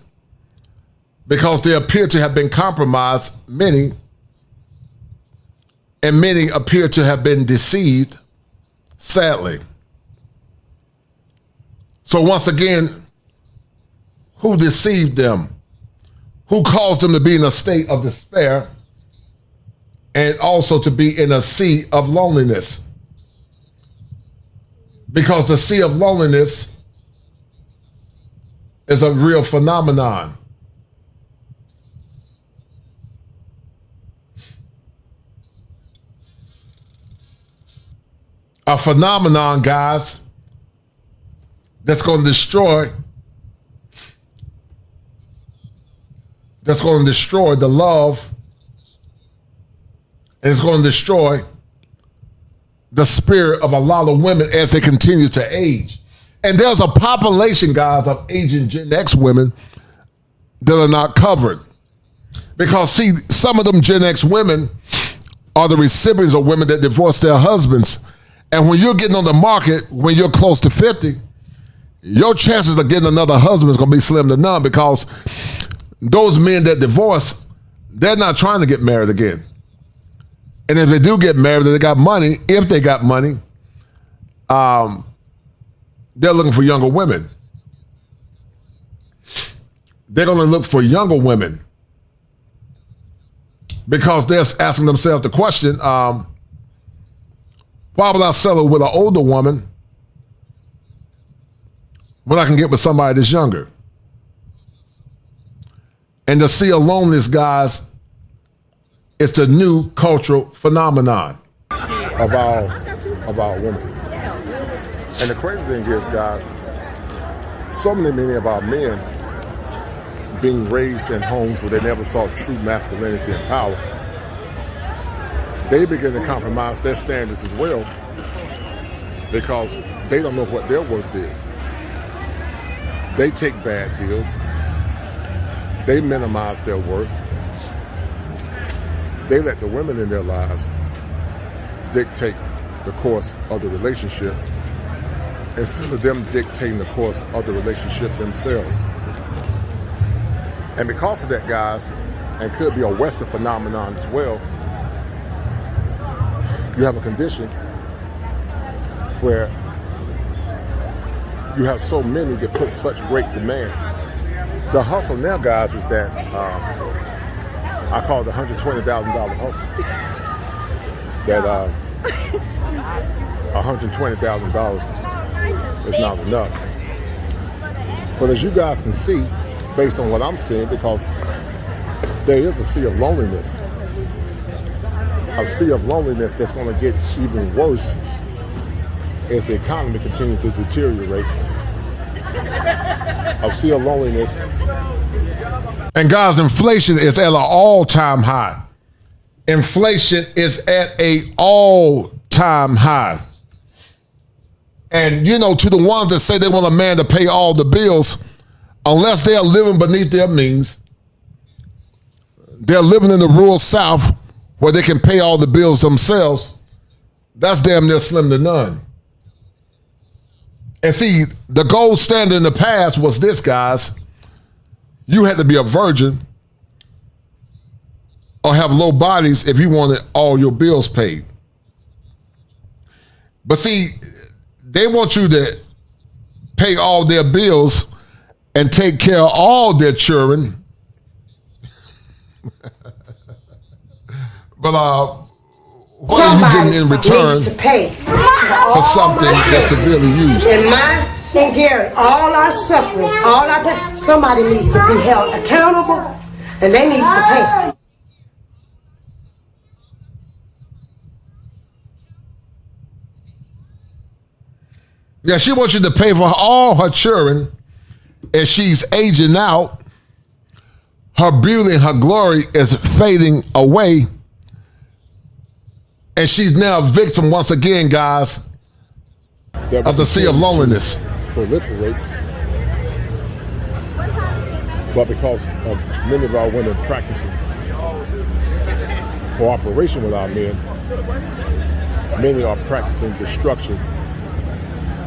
Because they appear to have been compromised, many, and many appear to have been deceived, sadly. So once again, who deceived them? Who caused them to be in a state of despair and also to be in a sea of loneliness? Because the sea of loneliness is a real phenomenon. A phenomenon, guys, that's going to destroy the love, and it's going to destroy the spirit of a lot of women as they continue to age. And there's a population, guys, of aging Gen X women that are not covered. Because, see, some of them Gen X women are the recipients of women that divorced their husbands. And when you're getting on the market, when you're close to 50, your chances of getting another husband is going to be slim to none, because those men that divorce, they're not trying to get married again. And if they do get married, they got money. If they got money, they're looking for younger women. They're going to look for younger women because they're asking themselves the question, why would I settle with an older woman when I can get with somebody that's younger? And the sea of loneliness, guys, it's a new cultural phenomenon. Of our women. And the crazy thing is, guys, so many of our men being raised in homes where they never saw true masculinity and power, they begin to compromise their standards as well because they don't know what their worth is. They take bad deals. They minimize their worth. They let the women in their lives dictate the course of the relationship instead of them dictating the course of the relationship themselves. And because of that, guys, and could be a Western phenomenon as well, you have a condition where you have so many that put such great demands. The hustle now, guys, is that I call it the $120,000 hustle. That $120,000 is not enough. But as you guys can see, based on what I'm seeing, because there is a sea of loneliness. A sea of loneliness that's going to get even worse as the economy continues to deteriorate. A sea of loneliness. And guys, inflation is at an all-time high. Inflation is at an all-time high. And, you know, to the ones that say they want a man to pay all the bills, unless they're living beneath their means, they're living in the rural South where they can pay all the bills themselves, that's damn near slim to none. And see, the gold standard in the past was this, guys. You had to be a virgin or have low bodies if you wanted all your bills paid. But see, they want you to pay all their bills and take care of all their children. But what are you getting in return needs to pay for something that's severely used? And mine and Gary, all our suffering, all our pain, somebody needs to be held accountable, and they need to pay. Yeah, she wants you to pay for all her children as she's aging out. Her beauty and her glory is fading away. And she's now a victim once again, guys, of the sea of loneliness. Proliferate. But because of many of our women practicing cooperation with our men, many are practicing destruction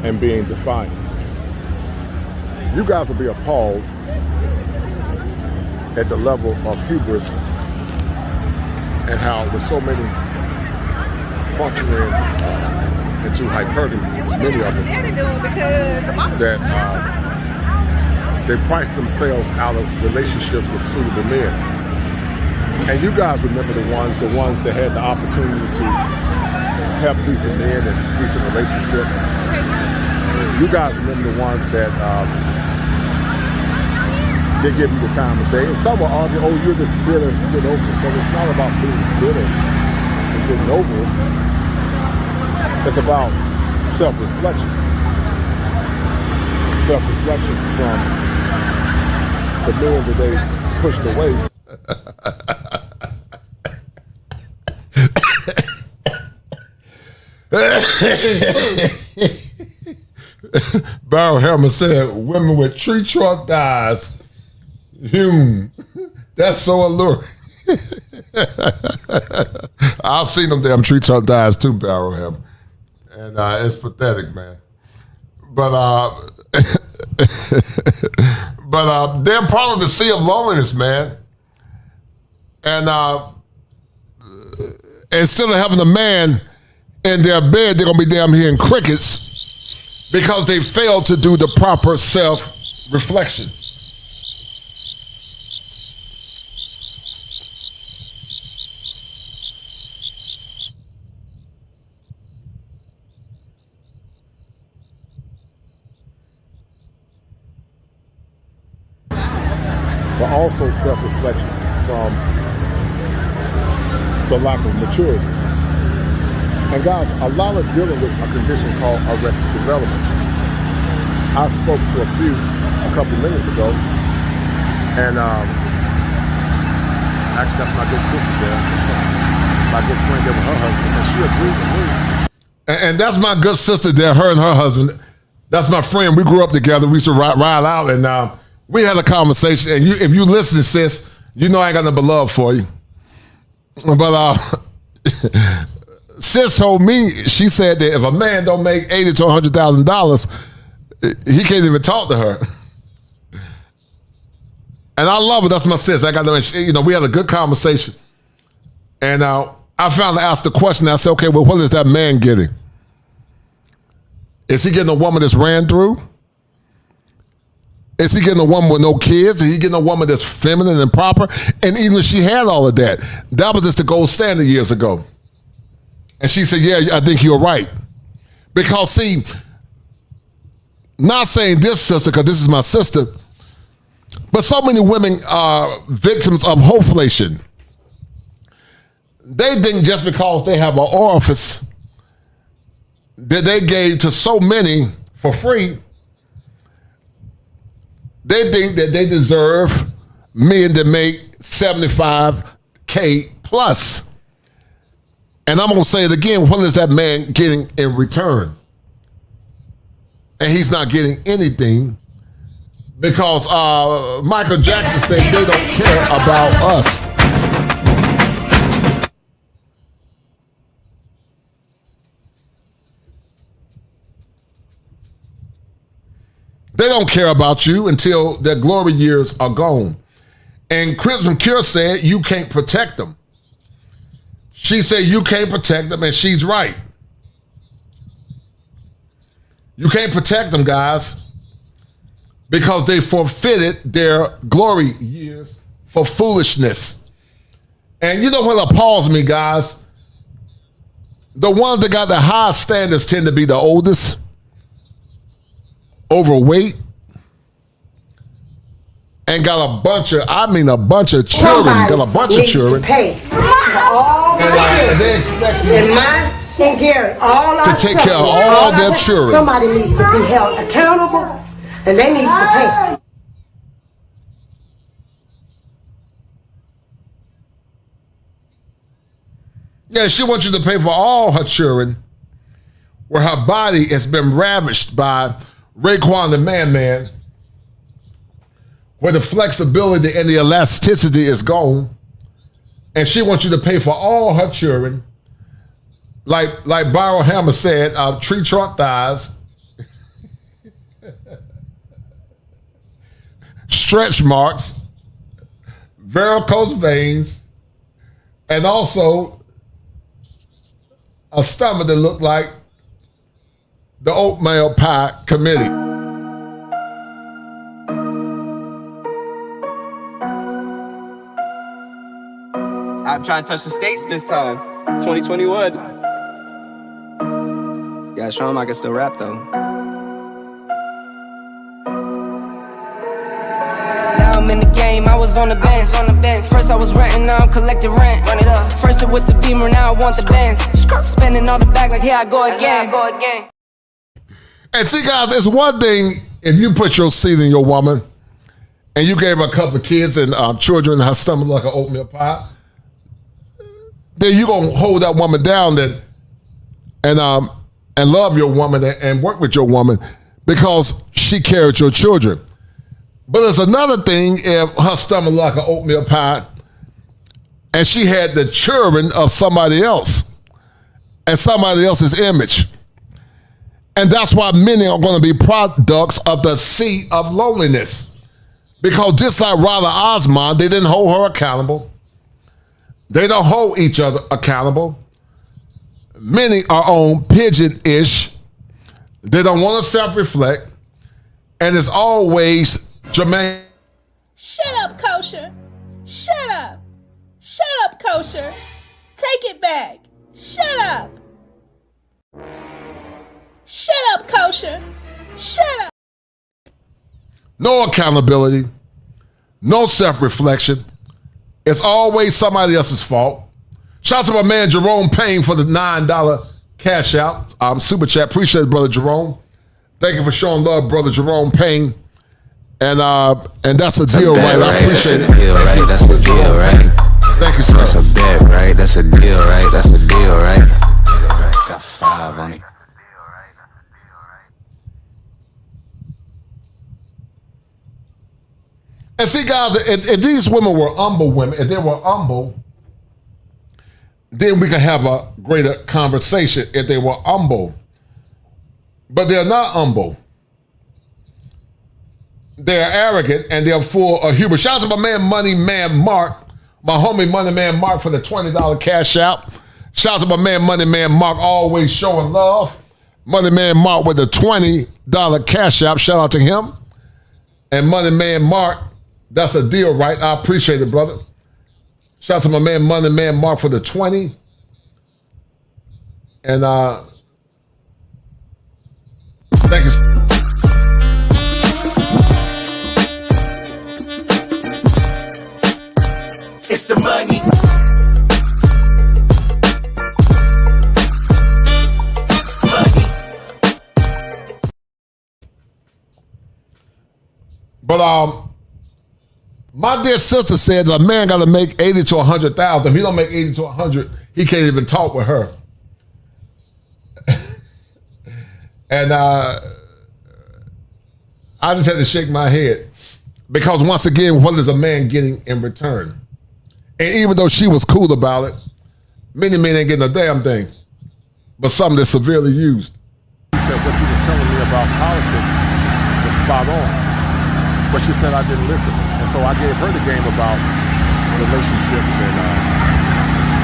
and being defiant. You guys will be appalled at the level of hubris and how with so many functioning into hypergamy, many of them, that they price themselves out of relationships with suitable men. And you guys remember the ones that had the opportunity to have decent men and decent relationships. You guys remember the ones that they give you the time of day. And some will argue, oh, you're just bitter, get over it. But it's not about being bitter and getting over it. It's about self-reflection. Self-reflection from the men that they pushed away. Barrel Helmer said, women with tree trunk thighs. That's so alluring. I've seen them damn tree trunk thighs too, Barrel Helmer. And it's pathetic, man. But But they're part of the sea of loneliness, man. And instead of having a man in their bed, they're going to be damn hearing crickets because they failed to do the proper self-reflection. But also self-reflection from the lack of maturity. And guys, a lot of dealing with a condition called arrested development. I spoke to a few a couple minutes ago, and actually that's my good sister there, my good friend there with her husband, and she agreed with me. And that's my good sister there, her and her husband. That's my friend. We grew up together. We used to ride out, and we had a conversation. And if you listen, sis, you know I ain't got no but love for you. But sis told me, she said that if a man don't make $80,000 to $100,000, he can't even talk to her. And I love her. That's my sis. I got no, we had a good conversation. And I finally asked the question. I said, okay, well, what is that man getting? Is he getting a woman that's ran through? Is he getting a woman with no kids? Is he getting a woman that's feminine and proper? And even if she had all of that, that was just the gold standard years ago. And she said, yeah, I think you're right. Because see, not saying this sister, because this is my sister, but so many women are victims of hoflation. They think just because they have an orifice that they gave to so many for free, they think that they deserve men that make $75K plus. And I'm going to say it again, what is that man getting in return? And he's not getting anything because Michael Jackson said they don't care about us. They don't care about you until their glory years are gone. And Crimson Cure said you can't protect them. She said you can't protect them, and she's right. You can't protect them, guys, because they forfeited their glory years for foolishness. And you know what appalls me, guys? The ones that got the highest standards tend to be the oldest, overweight, and got a bunch of children. Got a bunch of children. Pay for all and they expect you and Gary, all to take care of all their children. Somebody needs to be held accountable, and they need to pay. Yeah, she wants you to pay for all her children, where her body has been ravished by Raekwon the Man, where the flexibility and the elasticity is gone, and she wants you to pay for all her children, like Byron Hammer said, tree trunk thighs, stretch marks, varicose veins, and also a stomach that looked like the oatmeal pie committee. I'm trying to touch the states this time. 2021. Gotta show him I can still rap though. Now I'm in the game, I was on the bench. First I was renting, now I'm collecting rent. Run it up. First it with the Beamer, now I want the Benz. Spending all the bag like here I go again. And see, guys, it's one thing if you put your seed in your woman and you gave her a couple of kids and children in her stomach like an oatmeal pie, then you're going to hold that woman down and love your woman and work with your woman because she carried your children. But it's another thing if her stomach like an oatmeal pie and she had the children of somebody else and somebody else's image. And that's why many are going to be products of the sea of loneliness. Because just like Rada Osman, they didn't hold her accountable. They don't hold each other accountable. Many are on pigeon-ish. They don't want to self-reflect. And it's always Jermaine. Shut up, Kosher. Shut up. Shut up, Kosher. Take it back. Shut up. Shut up, Kosher. Shut up. No accountability. No self-reflection. It's always somebody else's fault. Shout out to my man Jerome Payne for the $9 cash out. Super chat. Appreciate it, Brother Jerome. Thank you for showing love, Brother Jerome Payne. And that's a deal, right? I appreciate it. That's a deal, right? Thank you, sir. That's a bet, right? That's a deal, right? That's a deal, right? Got 5 on it. And see, guys, if these women were humble women, if they were humble, then we could have a greater conversation if they were humble. But they're not humble. They're arrogant and they're full of hubris. Shout out to my man Money Man Mark, my homie Money Man Mark for the $20 cash out. Shout out to my man Money Man Mark, always showing love. Money Man Mark with the $20 cash out. Shout out to him. And Money Man Mark, that's a deal, right? I appreciate it, brother. Shout out to my man Money Man Mark for the 20. And thank you. It's the money. But my dear sister said that a man got to make 80 to 100,000. If he don't make 80 to 100, he can't even talk with her. And I just had to shake my head because once again, what is a man getting in return? And even though she was cool about it, many men ain't getting a damn thing. But some that's severely used. She said what you were telling me about politics was spot on. But she said I didn't listen. And so I gave her the game about relationships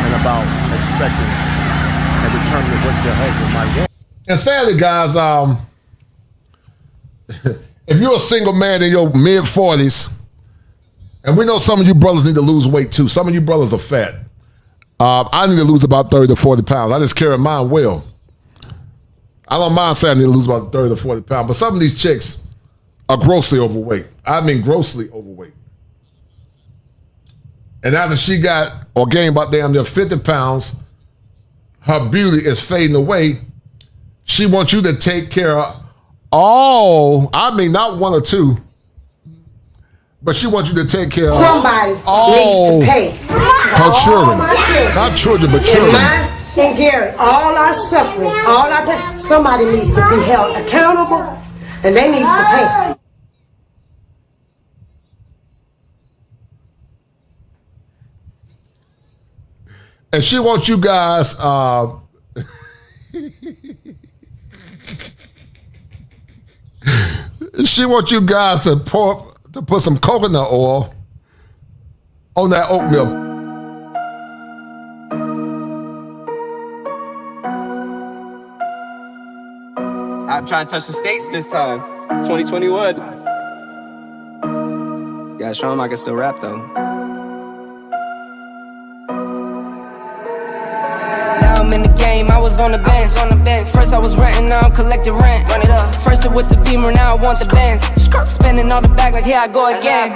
and about expecting and determining what their husband might want. And sadly, guys, if you're a single man in your mid-40s, and we know some of you brothers need to lose weight too. Some of you brothers are fat. I need to lose about 30 to 40 pounds. I just carry mine well. I don't mind saying I need to lose about 30 to 40 pounds, but some of these chicks are grossly overweight. I mean grossly overweight. And after she got or gained about damn near 50 pounds, her beauty is fading away. She wants you to take care of all, I mean not one or two, but she wants you to take care of somebody all needs to pay her children. Not children, but children. And Gary, all our suffering, all our pain, somebody needs to be held accountable, and they need to pay. And she wants you guys, she wants you guys to put some coconut oil on that oatmeal. I'm trying to touch the states this time. 2021. Gotta show them I can still rap though. I'm in the game, I was on the bench. First I was renting, now I'm collecting rent. Run it up. First it with the Beamer, now I want the Benz. Spending all the bag like here I go again.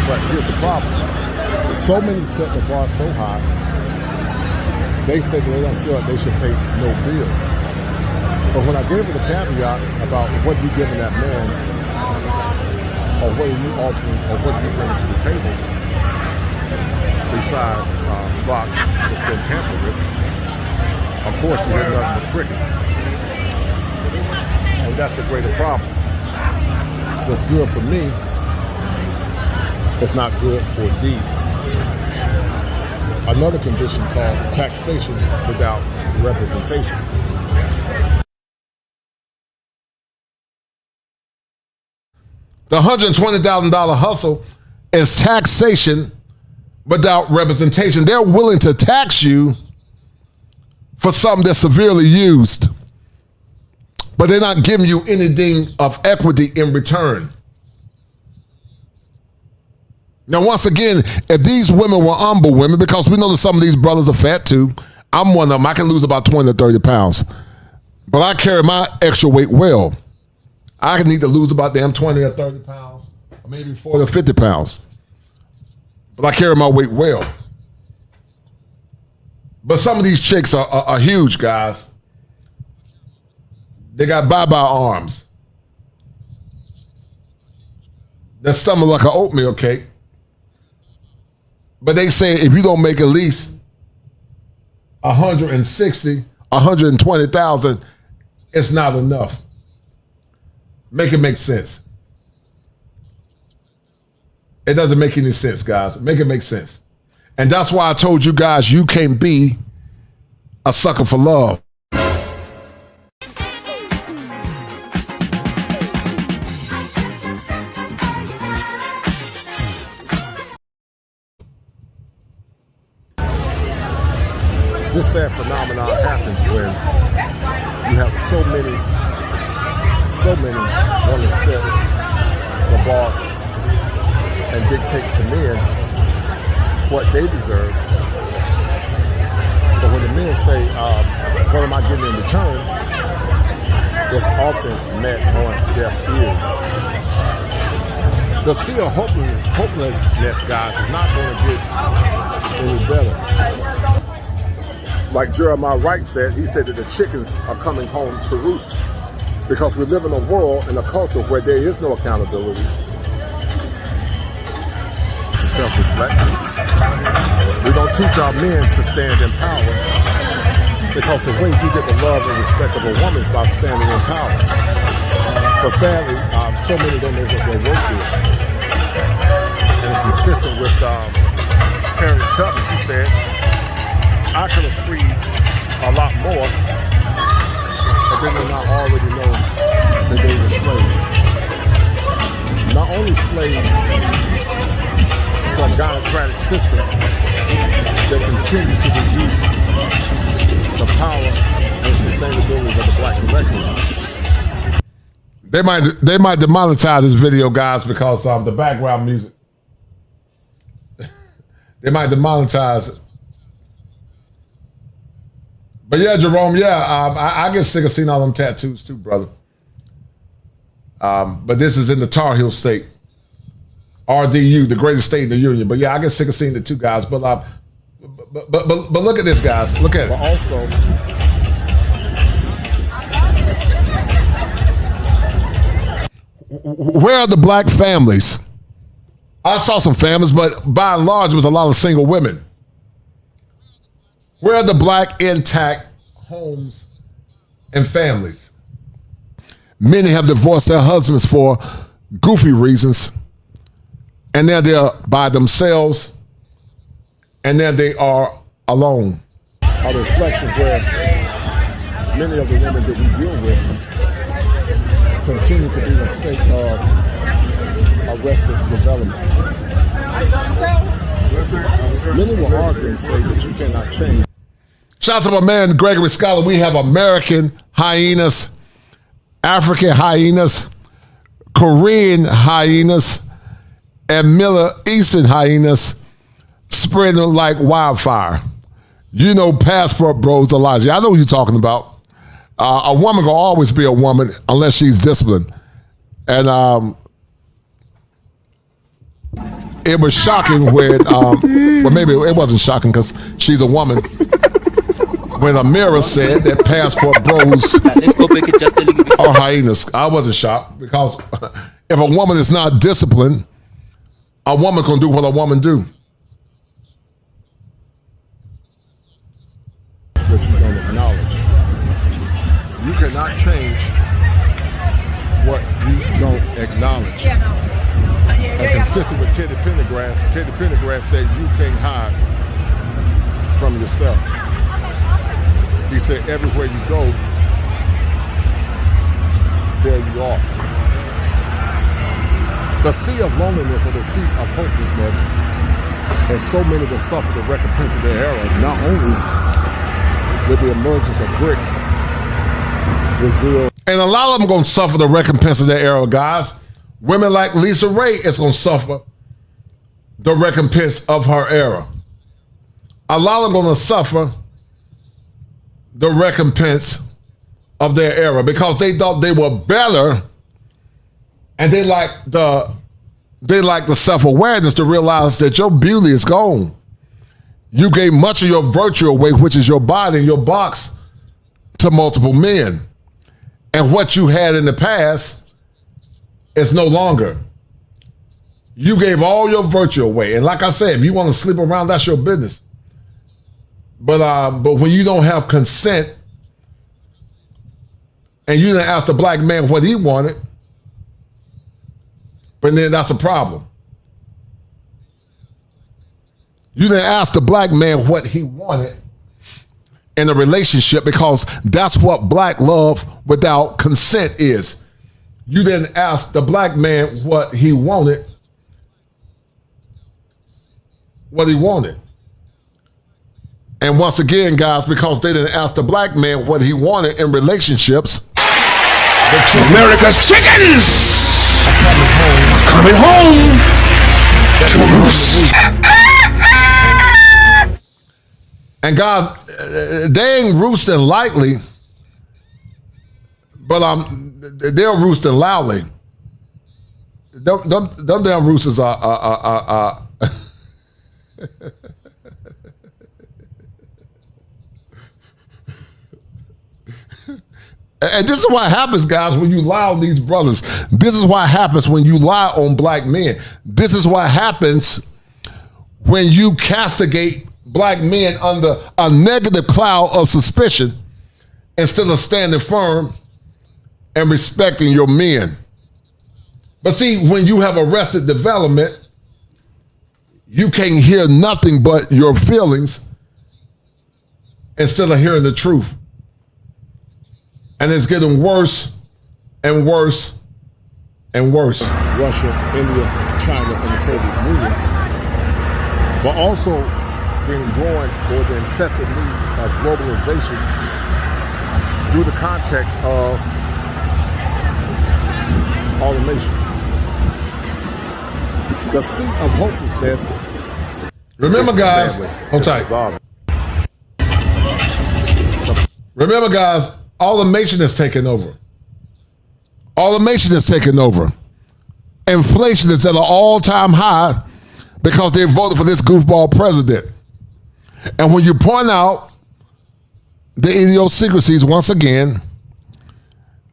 But here's the problem. So many set the bar so high, they say that they don't feel like they should pay no bills. But when I gave her the caveat about what you giving that man, or what are you offering, or what you bringing to the table, besides rocks that's been tampered with, of course you hear nothing but crickets. And that's the greater problem. What's good for me It's not good for D. Another condition called taxation without representation. The $120,000 hustle is taxation without representation. They're willing to tax you for something that's severely used, but they're not giving you anything of equity in return. Now, once again, if these women were humble women, because we know that some of these brothers are fat too, I'm one of them. I can lose about 20 to 30 pounds, but I carry my extra weight well. I can need to lose about damn 20 or 30 pounds, or maybe 40 or 50 pounds, but I carry my weight well. But some of these chicks are huge, guys. They got bye-bye arms. Their stomach like an oatmeal cake. But they say if you don't make at least 160, 120,000, it's not enough. Make it make sense. It doesn't make any sense, guys. Make it make sense. And that's why I told you guys you can't be a sucker for love. This sad phenomenon happens when you have so many want to set the bar and dictate to men what they deserve. But when the men say, what am I getting in return, it's often met on deaf ears. The sea of hopelessness, guys, is not going to get any better. Like Jeremiah Wright said, he said that the chickens are coming home to roost because we live in a world, in a culture where there is no accountability. To self-reflect. We don't teach our men to stand in power because the way you get the love and respect of a woman is by standing in power. But sadly, so many don't know what their work is. And it's consistent with Harriet Tubman. She said, I could have freed a lot more, but they did not already know that they were slaves. Not only slaves to a gynocratic system that continues to reduce the power and sustainability of the black collective. They might demonetize this video, guys, because the background music. They might demonetize it. But yeah, Jerome, I get sick of seeing all them tattoos too, brother. But this is in the Tar Heel state. RDU, the greatest state in the union. But yeah, I get sick of seeing the two guys. But look at this, guys. Look at it. But also, where are the black families? I saw some families, but by and large, it was a lot of single women. Where are the black intact homes and families? Many have divorced their husbands for goofy reasons, and now they're by themselves, and now they are alone. A reflection where many of the women that we deal with continue to be in a state of arrested development. Many will argue and say that you cannot change. Shout out to my man, Gregory Scholar. We have American hyenas, African hyenas, Korean hyenas, and Middle Eastern hyenas spreading like wildfire. You know, passport bros, Elijah. I know what you're talking about. A woman will always be a woman unless she's disciplined. And it was shocking when, well, maybe it wasn't shocking because she's a woman, when Amira said that passport bros are hyenas. I wasn't shocked because if a woman is not disciplined, a woman can do what a woman do. That you don't acknowledge. You cannot change what you don't acknowledge. And consistent with Teddy Pendergrass said you can't hide from yourself. He said everywhere you go, there you are. The sea of loneliness or the sea of hopelessness, and so many will suffer the recompense of their error, not only with the emergence of BRICS, Brazil. And a lot of them going to suffer the recompense of their error, guys. Women like Lisa Ray is going to suffer the recompense of her error. A lot of them going to suffer the recompense of their error because they thought they were better, and they like the self-awareness to realize that your beauty is gone. You gave much of your virtue away, which is your body and your box, to multiple men. And what you had in the past is no longer. You gave all your virtue away. And like I said, if you want to sleep around, that's your business. But when you don't have consent and you didn't ask the black man what he wanted, but then that's a problem. You didn't ask the black man what he wanted in a relationship, because that's what black love without consent is. You didn't ask the black man what he wanted. And once again, guys, because they didn't ask the black man what he wanted in relationships, America's chickens are coming home to roost. And guys, they ain't roosting lightly, but they're roosting loudly. Them damn roosters are And this is what happens, guys, when you lie on these brothers. This is what happens when you lie on black men. This is what happens when you castigate black men under a negative cloud of suspicion instead of standing firm and respecting your men. But see, when you have arrested development, you can't hear nothing but your feelings instead of hearing the truth. And it's getting worse and worse and worse. Russia, India, China, and the Soviet Union, but also the growing or the incessant need of globalization through the context of automation. The sea of hopelessness. Remember, guys, hold tight. Remember, guys, automation is taking over. Automation is taking over. Inflation is at an all-time high because they voted for this goofball president. And when you point out the idiosyncrasies once again,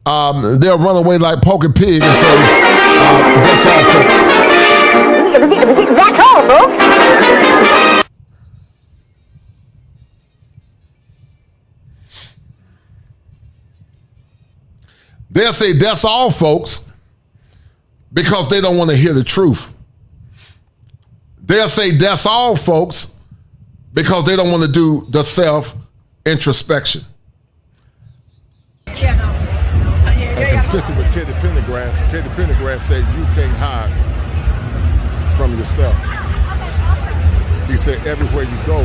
they'll run away like poking pig and say, that's all, folks. Back home, folks. They'll say, that's all, folks, because they don't want to hear the truth. They'll say, that's all, folks, because they don't want to do the self-introspection. And consistent with Teddy Pendergrass said you can't hide from yourself. He said everywhere you go,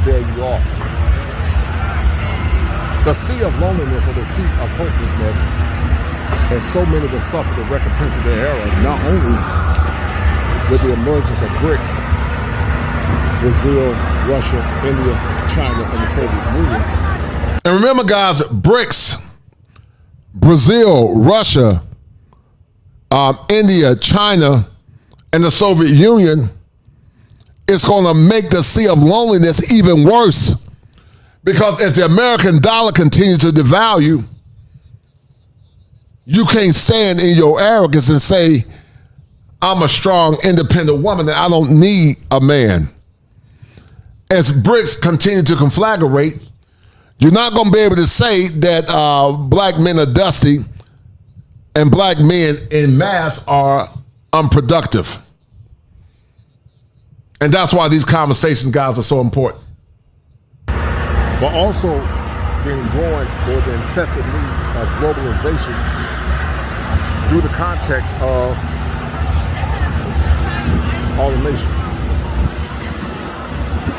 there you are. The sea of loneliness or the sea of hopelessness, and so many will suffer the recompense of their error, not only with the emergence of BRICS, Brazil, Russia, India, China, and the Soviet Union. And remember, guys, BRICS, Brazil, Russia, India, China, and the Soviet Union is going to make the sea of loneliness even worse. Because as the American dollar continues to devalue, you can't stand in your arrogance and say, I'm a strong, independent woman and I don't need a man. As BRICS continue to conflagrate, you're not going to be able to say that black men are dusty and black men in mass are unproductive. And that's why these conversations, guys, are so important. But also the growing or the incessant need of globalization due to the context of automation.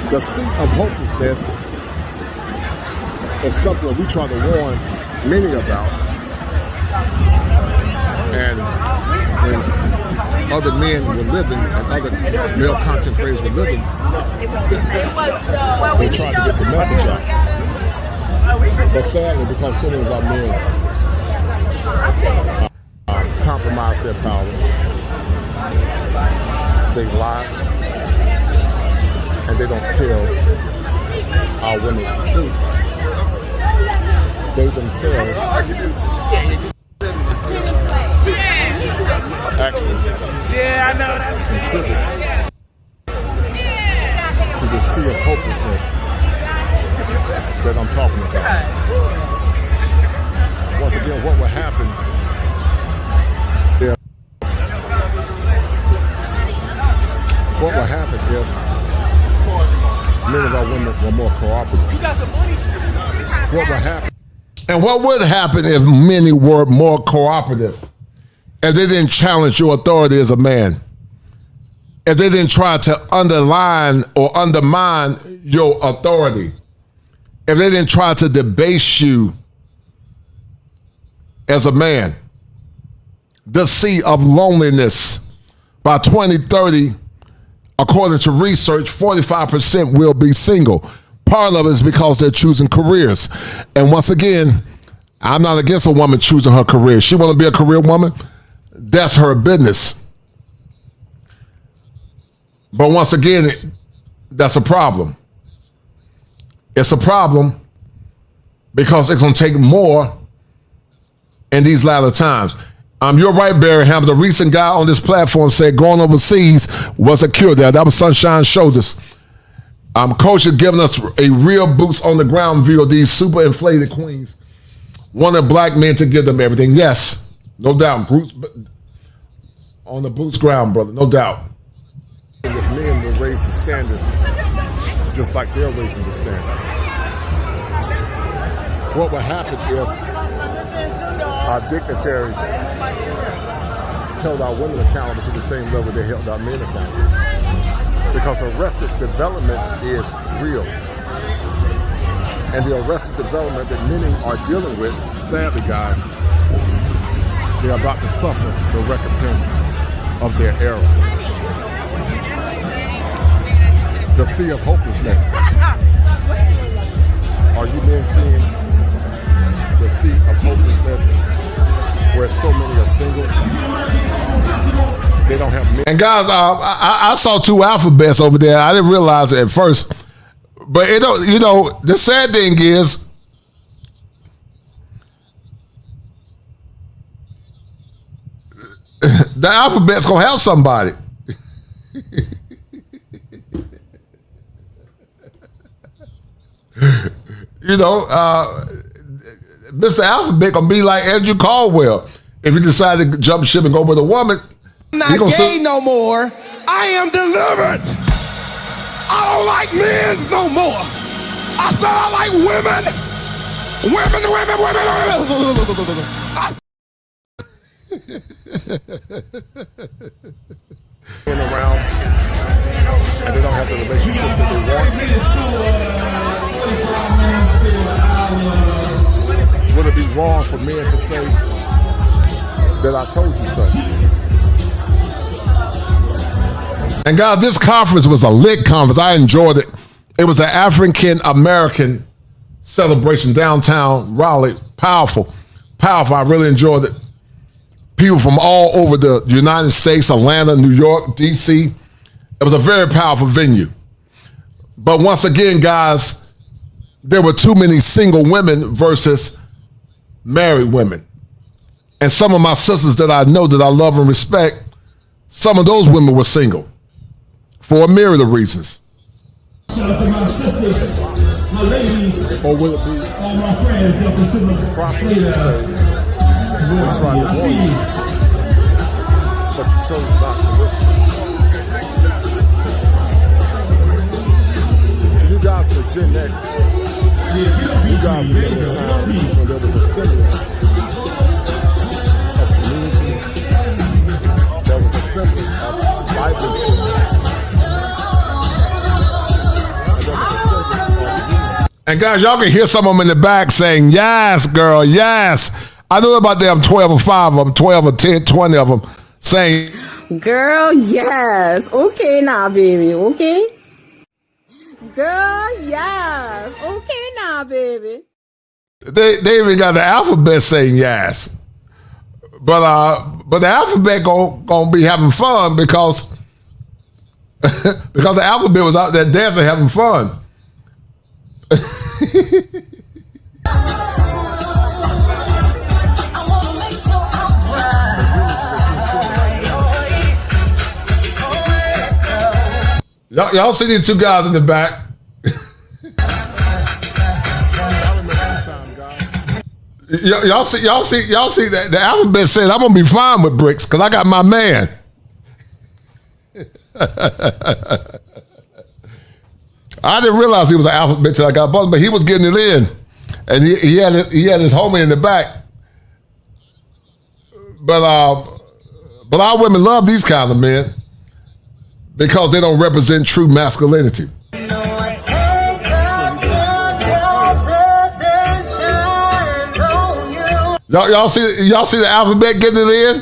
The seat of hopelessness is something that we try to warn many about. And when other men were living and other male content creators were living, they tried to get the message out. But sadly, because so many of our men compromise their power, they lie, and they don't tell our women the truth. They themselves actually contribute to the sea of hopelessness that I'm talking about. Once again, what would happen if many of our women were more cooperative? What would happen? And what would happen if many were more cooperative? If they didn't challenge your authority as a man? If they didn't try to underline or undermine your authority? If they didn't try to debase you as a man? The sea of loneliness. By 2030, according to research, 45% will be single. Part of it is because they're choosing careers. And once again, I'm not against a woman choosing her career. She want to be a career woman, that's her business. But once again, that's a problem. It's a problem because it's going to take more in these latter times. You're right, Barry Hammer. The recent guy on this platform said going overseas was a cure there. That was Sunshine Shoulders. Kosher giving us a real boots on the ground view of these super inflated queens. Wanted black men to give them everything. Yes, no doubt. Groups on the boots ground, brother, no doubt. If men will raise the standard just like they're raising the standard. What would happen if our dignitaries held our women accountable to the same level they held our men accountable? Because arrested development is real. And the arrested development that many are dealing with, sadly, guys, they're about to suffer the recompense of their error. The sea of hopelessness. Are you men seeing the sea of hopelessness where so many are single? They don't have men. And guys, I saw two alphabets over there. I didn't realize it at first. But the sad thing is, the alphabet's gonna have somebody. Mr. Alphabet gonna be like Andrew Caldwell. If he decided to jump ship and go with a woman, I'm not gay no more. I am delivered. I don't like men no more. I said I like women. Women. Around, and they don't have the relationship that they want. Would it be wrong for men to say that I told you so? And guys, this conference was a lit conference. I enjoyed it. It was an African-American celebration downtown Raleigh. Powerful. I really enjoyed it. People from all over the United States, Atlanta, New York, DC. It was a very powerful venue. But once again, guys, there were too many single women versus married women. And some of my sisters that I know that I love and respect, some of those women were single for a myriad of reasons. Shout out to my sisters, my ladies, or will it be all my friends, Dr. Silver, proper to say and tried to warn you, but you chose not to listen. To you guys for Gen X, you guys remember the time when there was a semblance of community, there was a semblance of vibrancy, and there was a semblance of unity. And guys, y'all can hear some of them in the back saying, yes, girl, yes. I know about them 12 or 5 of them, 12 or 10, 20 of them saying, Girl, yes. Okay now, baby. Okay. Girl, yes. Okay now, baby. They even got the alphabet saying yes. But the alphabet gonna be having fun because the alphabet was out there dancing, having fun. Y'all see these 2 guys in the back? Y'all see that the alphabet said I'm gonna be fine with bricks because I got my man. I didn't realize he was an alphabet till I got buzzed, but he was getting it in, and he had his homie in the back. But our women love these kind of men because they don't represent true masculinity. Y'all see the alphabet getting it in?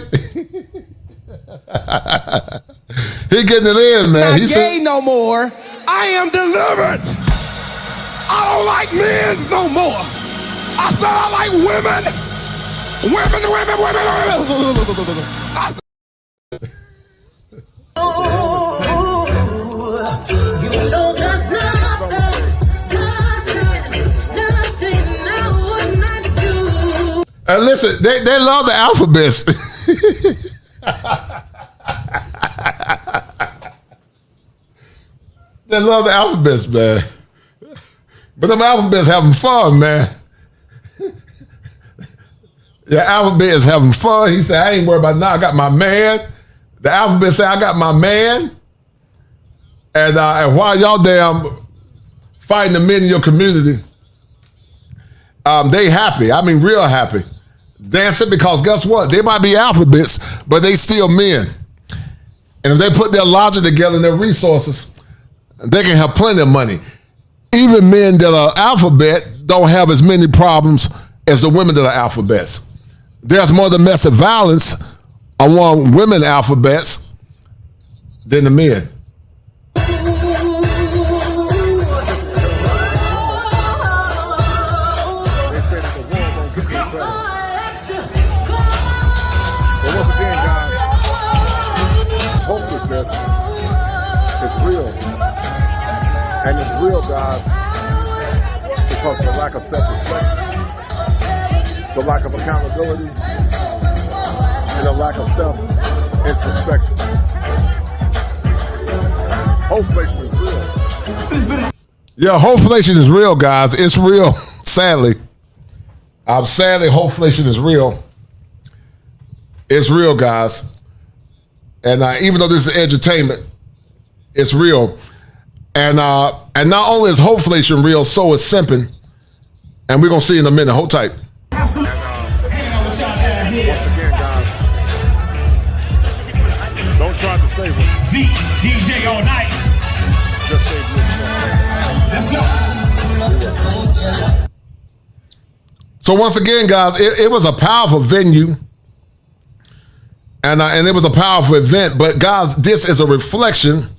He getting it in, man. Not gay no more. I am delivered. I don't like men no more. I said I like women. Women. You know that's nothing I would not do. And listen, they love the alphabets. They love the alphabets, man. But them alphabets having fun, man. The alphabet is having fun. He said, I ain't worried about it now. I got my man. The alphabet said, I got my man. And while y'all damn fighting the men in your community, they happy. I mean, real happy. Dancing because guess what? They might be alphabets, but they still men. And if they put their logic together and their resources, they can have plenty of money. Even men that are alphabet don't have as many problems as the women that are alphabets. There's more domestic violence among women alphabets than the men. Hopelessness is real. And it's real, guys, because of the lack of self-reflection, the lack of accountability, and the lack of self-introspection. Hopeflation is real. Yeah, hopeflation is real, guys. It's real, sadly. Sadly, hopeflation is real. It's real, guys. And even though this is edutainment, it's real. And not only is hopeflation real, so is simping. And we're going to see in a minute. Hold tight. Once again, guys, don't try to save us. DJ all night. Just save yourself. Let's go. So once again, guys, it was a powerful venue. And it was a powerful event. But guys, this is a reflection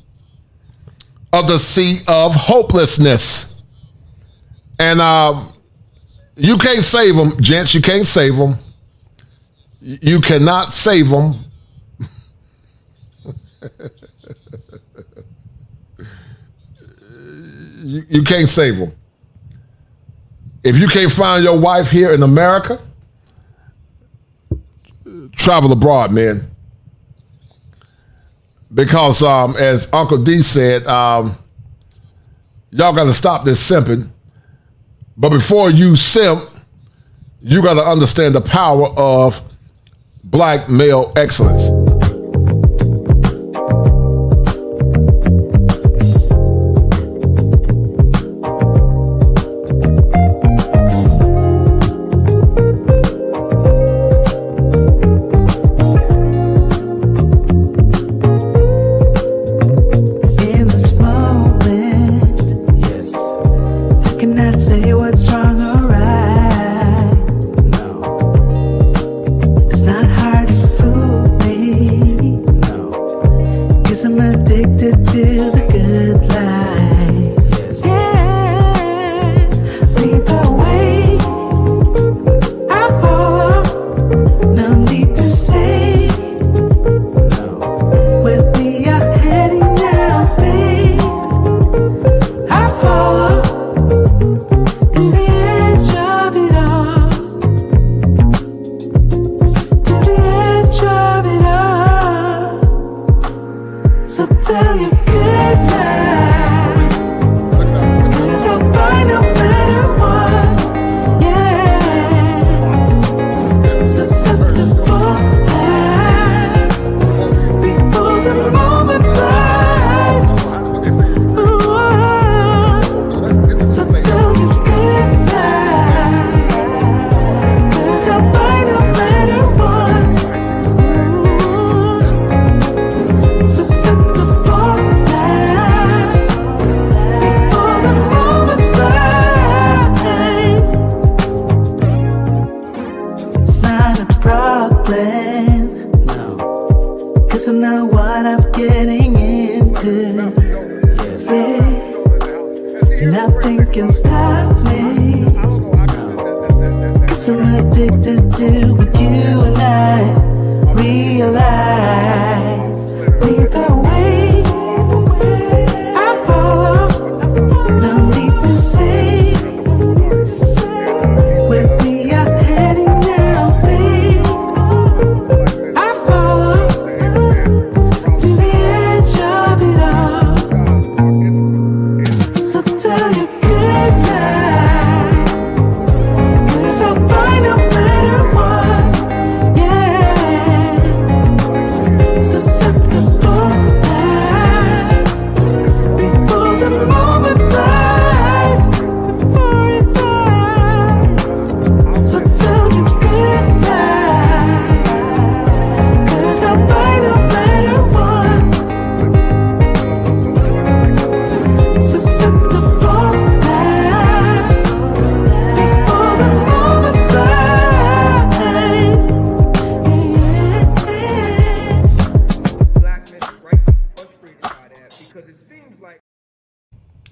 of the sea of hopelessness. And you can't save them, gents. You can't save them. You cannot save them. You can't save them. If you can't find your wife here in America, travel abroad, man. Because as Uncle D said, y'all got to stop this simping. But before you simp, you got to understand the power of black male excellence.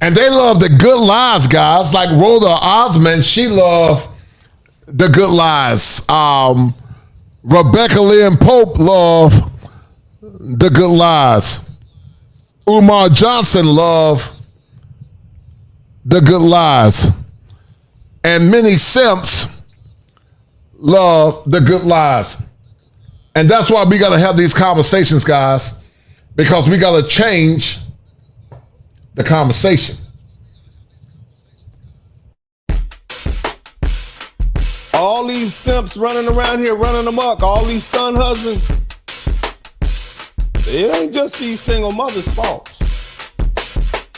And they love the good lies, guys. Like Rhoda Osman, she loved the good lies. Rebecca Lynn Pope loved the good lies. Umar Johnson loved the good lies. And many simps love the good lies. And that's why we got to have these conversations, guys, because we got to change the conversation. All these simps running around here, running amok, all these son husbands, it ain't just these single mothers' faults.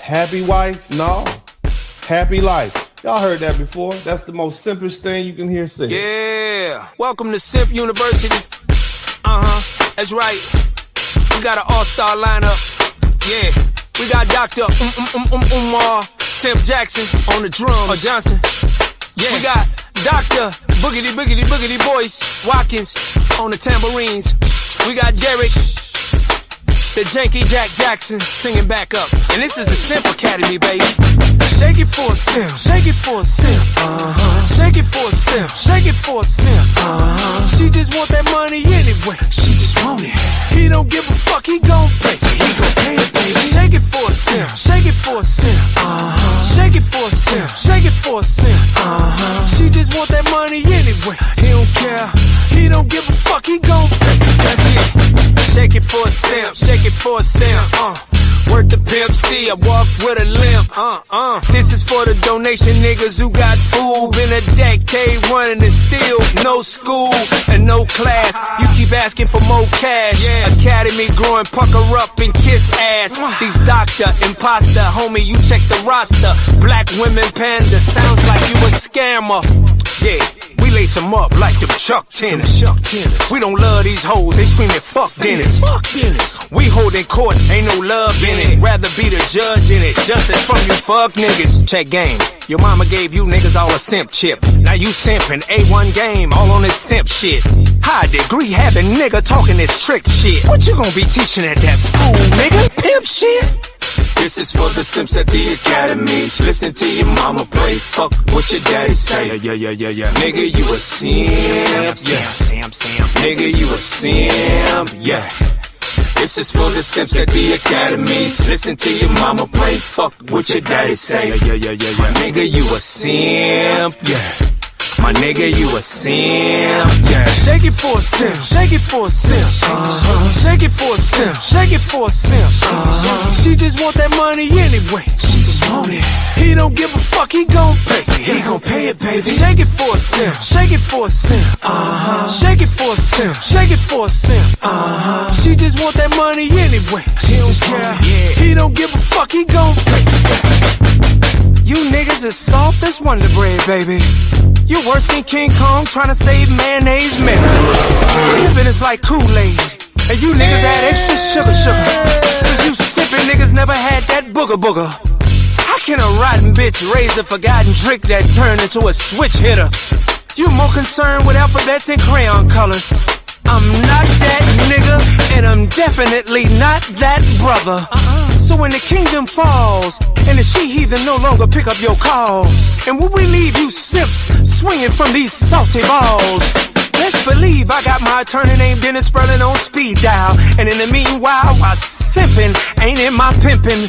Happy wife? No. Happy life. Y'all heard that before. That's the most simplest thing you can hear said. Yeah. Welcome to Simp University. That's right. We got an all-star lineup. Yeah. We got Dr. Umar Simp Jackson on the drums. Or Johnson. Yeah. We got Dr. Boogity Boyce Watkins on the tambourines. We got Derek, the Janky Jack Jackson singing back up. And this is the Simp Academy, baby. Shake it for a simp, shake it for a simp. Shake it for a simp, shake it for a simp. She just want that money anyway. She just want it. He don't give a fuck, he gon' pay. So he gon' pay it, baby. Shake it for a simp, shake it for a simp. Shake it for a simp, shake it for a simp. She just want that money anyway. He don't care, he don't give a fuck, he gon' pay. That's it. Shake it for a simp, shake it for a simp. Worth the Pimp C, I walk with a limp. This is for the donation niggas who got food. Been a decade running and still no school and no class. You keep asking for more cash. Academy growing, pucker up and kiss ass. These doctor, imposter, homie, you check the roster. Black women panda, sounds like you a scammer. Yeah. We lace them up like them Chuck tennis. We don't love these hoes, they screaming fuck Dennis. We holding court, ain't no love in it. Rather be the judge in it. Justice from you fuck niggas. Check game. Your mama gave you niggas all a simp chip. Now you simping, A1 game, all on this simp shit. High degree having nigga talking this trick shit. What you gonna be teaching at that school, nigga? Pimp shit? This is for the simps at the academies. Listen to your mama pray. Fuck what your daddy say. Yeah. Nigga, you a simp. Yeah. Nigga, you a simp. Yeah. This is for the simps at the academies. Listen to your mama pray. Fuck what your daddy say. Yeah. Nigga, you a simp. Yeah. My nigga, you a simp, yeah. Shake it for a simp, shake it for a simp, shake it for a simp, shake it for a simp. She just want that money anyway. She just want it. He don't give a fuck, he gon' pay. He gon' pay it, baby. Shake it for a simp, shake it for a simp, shake it for a simp, shake it for a simp. She just want that money anyway. She don't care. He don't give a fuck, he gon' pay. You niggas is soft as Wonder Bread, baby. You worse than King Kong trying to save mayonnaise milk. Sippin' is like Kool-Aid, and you niggas add extra sugar. Cause you sippin' niggas never had that booger. How can a rotten bitch raise a forgotten trick that turned into a switch hitter? You more concerned with alphabets and crayon colors. I'm not that nigga, and I'm definitely not that brother. So when the kingdom falls, and the she-heathen no longer pick up your call, and will we leave you simps swinging from these salty balls? Best believe I got my attorney named Dennis Sperling on speed dial, and in the meanwhile, while simping ain't in my pimping,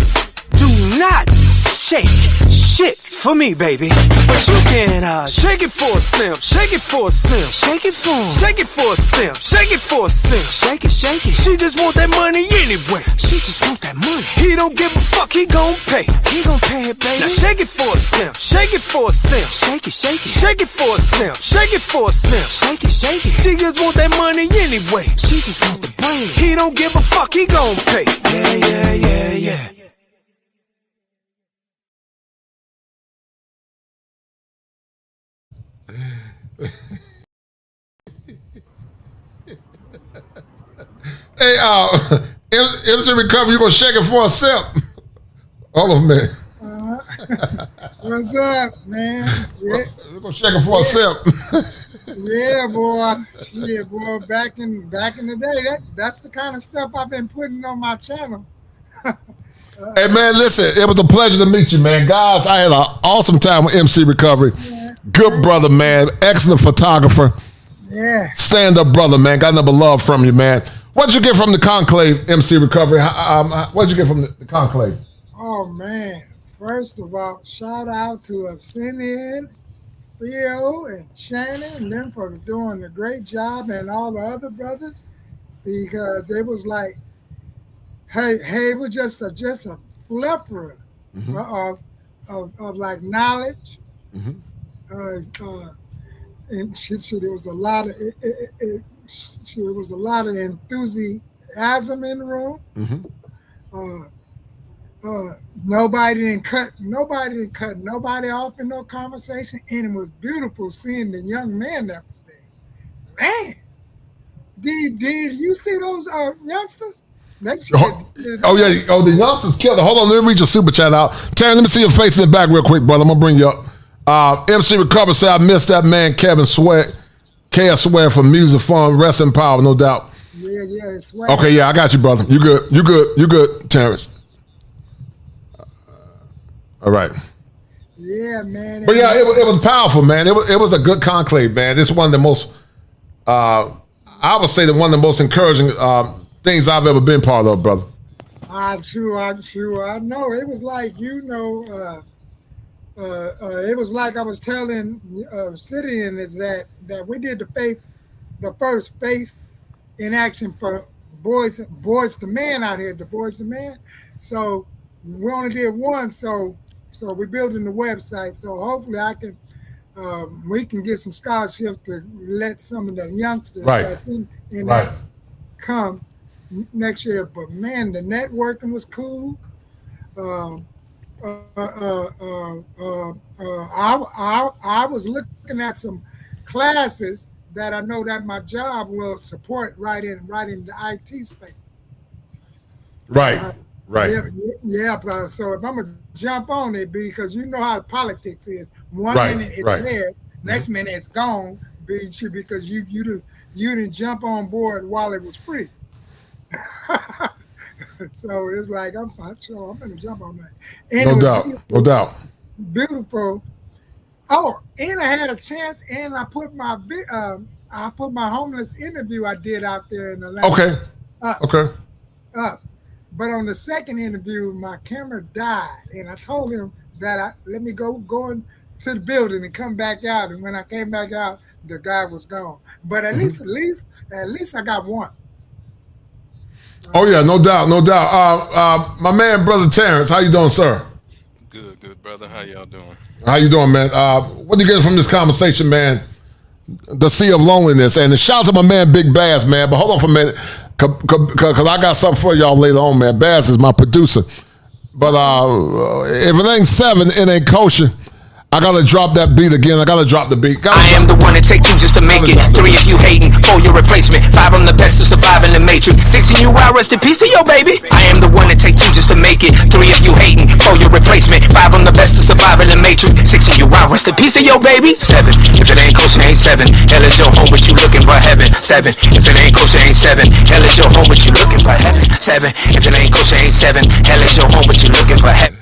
do not shake shit for me, baby. But you can shake it for a simp, shake it for a simp, shake it for him, shake it for a simp, shake it for a simp, shake it. She just want that money anyway. She just want that money. He don't give a fuck, he gon' pay. He gon' pay it, baby. Now shake it for a simp, shake it for a simp, shake it. Shake it for a simp, shake it for a simp, shake it. She just want that money anyway. She just want the brain. He don't give a fuck, he gon' pay. Yeah. Hey, MC Recovery, you gonna shake it for a sip? Hold on, man. What's up, man? Yeah. We're gonna shake it for a sip. Yeah, boy. Yeah, boy. Back in the day, that's the kind of stuff I've been putting on my channel. Hey, man, listen, it was a pleasure to meet you, man. Guys, I had an awesome time with MC Recovery. Yeah. Good brother, man. Excellent photographer. Yeah. Stand-up brother, man. Got nothing but love from you, man. What'd you get from the conclave, MC Recovery? What'd you get from the conclave? Oh, man. First of all, shout out to Obsidian, Theo, and Shannon, and them for doing a great job, and all the other brothers, because it was like, hey, it was just a plethora of like knowledge. And there was a lot of there was a lot of enthusiasm in the room. Nobody didn't cut nobody off in no conversation, and it was beautiful seeing the young man that was there. Man, did you see those youngsters? The youngsters killed it. Hold on, let me read your super chat out. Terry, let me see your face in the back real quick, brother. I'm gonna bring you up. MC Recover said, I missed that man, Kevin Sweat. KS Sweat from Music Fun, Rest in Power, no doubt. Yeah, it's Sweat. Okay, yeah, I got you, brother. You good, Terrence. All right. Yeah, man. But yeah, it was powerful, man. It was a good conclave, man. It's one of the most, I would say that one of the most encouraging things I've ever been part of, brother. I'm sure. I know. It was like, it was like I was telling Obsidian is that we did the first faith in action for boys to men out here, the boys to men. So we only did one, so we're building the website. So hopefully we can get some scholarships to let some of the youngsters that's in that come next year. But man, the networking was cool. Uh, I was looking at some classes that I know that my job will support right in the IT space. Right. So if I'm gonna jump on it, because you know how politics is. One minute it's there, next minute it's gone, because you didn't jump on board while it was free. So it's like I'm sure I'm gonna jump on that. And no doubt. Beautiful. Oh, and I had a chance, and I put my homeless interview I did out there in Atlanta. Okay. Up. But on the second interview, my camera died, and I told him that let me go into the building and come back out. And when I came back out, the guy was gone. But at least I got one. Oh yeah, no doubt. My man, brother Terrence, how you doing, sir? Good, brother. How y'all doing? How you doing, man? What do you get from this conversation, man? The sea of loneliness, and the shout out to my man, Big Bass, man. But hold on for a minute, cause I got something for y'all later on, man. Bass is my producer, but if it ain't 7, it ain't kosher. I gotta drop that beat again. I am the one that take 2 just to make it. 3 if you hating, 4 your replacement. 5 I'm the best to survive in the matrix. 6 and you out, rest in peace to your baby. I am the one that take 2 just to make it. 3 if you hating, 4 your replacement. 5 I'm the best to survive in the matrix. 6 and you out, rest in peace to your baby. 7 if it ain't kosher, ain't 7. Hell is your home, but you looking for heaven. 7 if it ain't kosher, ain't 7. Hell is your home, but you looking for heaven. 7 if it ain't kosher, ain't 7. Hell is your home, but you looking for heaven.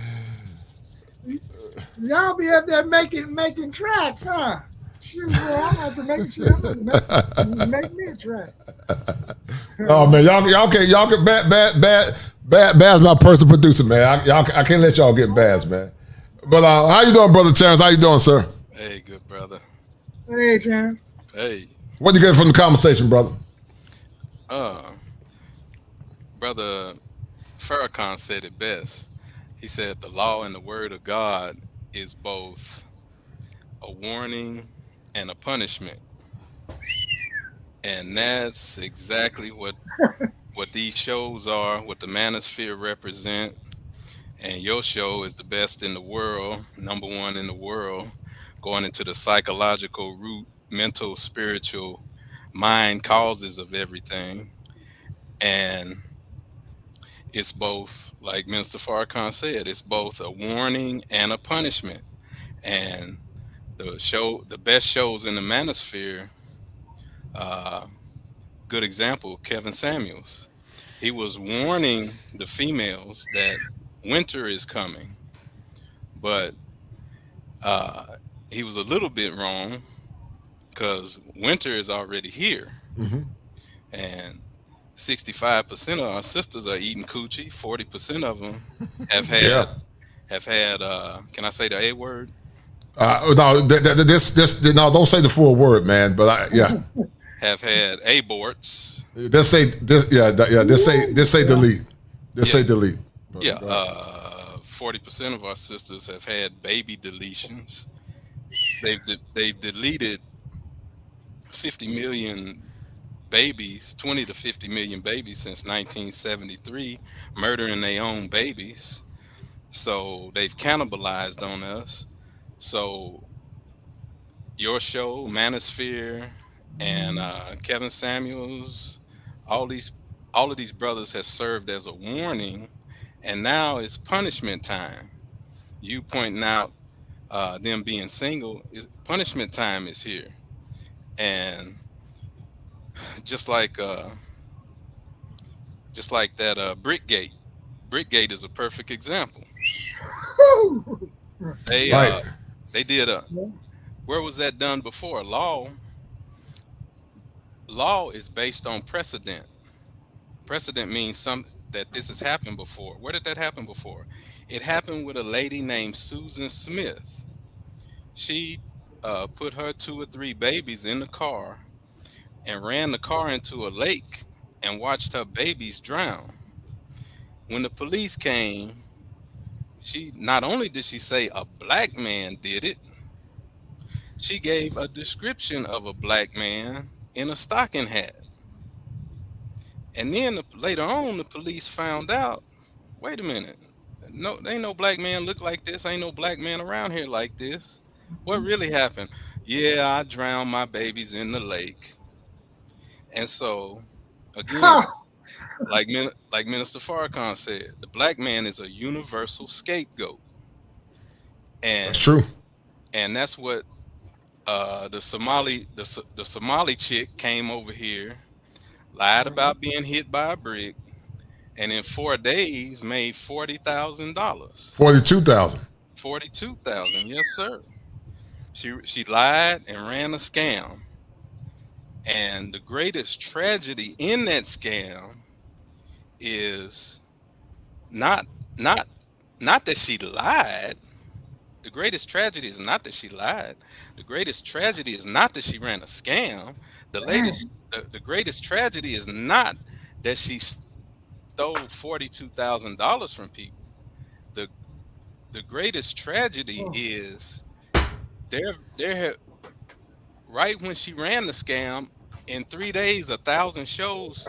Y'all be up there making tracks, huh? Shoot, boy, I'm have to make me a track. Oh man, y'all can Bad's my personal producer, man. I can't let y'all get Baz, man. But how you doing, brother Terrence? How you doing, sir? Hey, good brother. Hey, Terrence. Hey. What you get from the conversation, brother? Brother Farrakhan said it best. He said the law and the word of God is both a warning and a punishment. And that's exactly what these shows are, what the manosphere represent. And your show is the best in the world, #1 in the world, going into the psychological root, mental, spiritual, mind causes of everything. And it's both, like Minister Farrakhan said, it's both a warning and a punishment. And the best shows in the manosphere, good example, Kevin Samuels. He was warning the females that winter is coming, but he was a little bit wrong, because winter is already here. And 65% of our sisters are eating coochie. 40% of them have had can I say the A word? No, don't say the full word, man. But have had aborts. Just say delete. Say delete. But, 40% of our sisters have had baby deletions. They've deleted 50 million babies, 20 to 50 million babies since 1973, murdering their own babies. So they've cannibalized on us. So your show, Manosphere, and Kevin Samuels, all of these brothers have served as a warning, and now it's punishment time. You pointing out them being single, punishment time is here. And just like that Brickgate is a perfect example. They did where was that done before? Law is based on precedent. Precedent means that this has happened before. Where did that happen before? It happened with a lady named Susan Smith. She put her 2 or 3 babies in the car and ran the car into a lake and watched her babies drown. When the police came, she not only did she say a black man did it, she gave a description of a black man in a stocking hat. And then later on, the police found out, wait a minute, no, there ain't no black man look like this. Ain't no black man around here like this. What really happened? Yeah, I drowned my babies in the lake. And so, again, like Minister Farrakhan said, the black man is a universal scapegoat. And That's true. And that's what the Somali chick came over here, lied about being hit by a brick, and in 4 days made $40,000. 42,000. 42,000, yes, sir. She lied and ran a scam. And the greatest tragedy in that scam is not that she lied. The greatest tragedy is not that she lied. The greatest tragedy is not that she ran a scam. The greatest tragedy is not that she stole $42,000 from people. The greatest tragedy is right when she ran the scam, in 3 days, 1,000 shows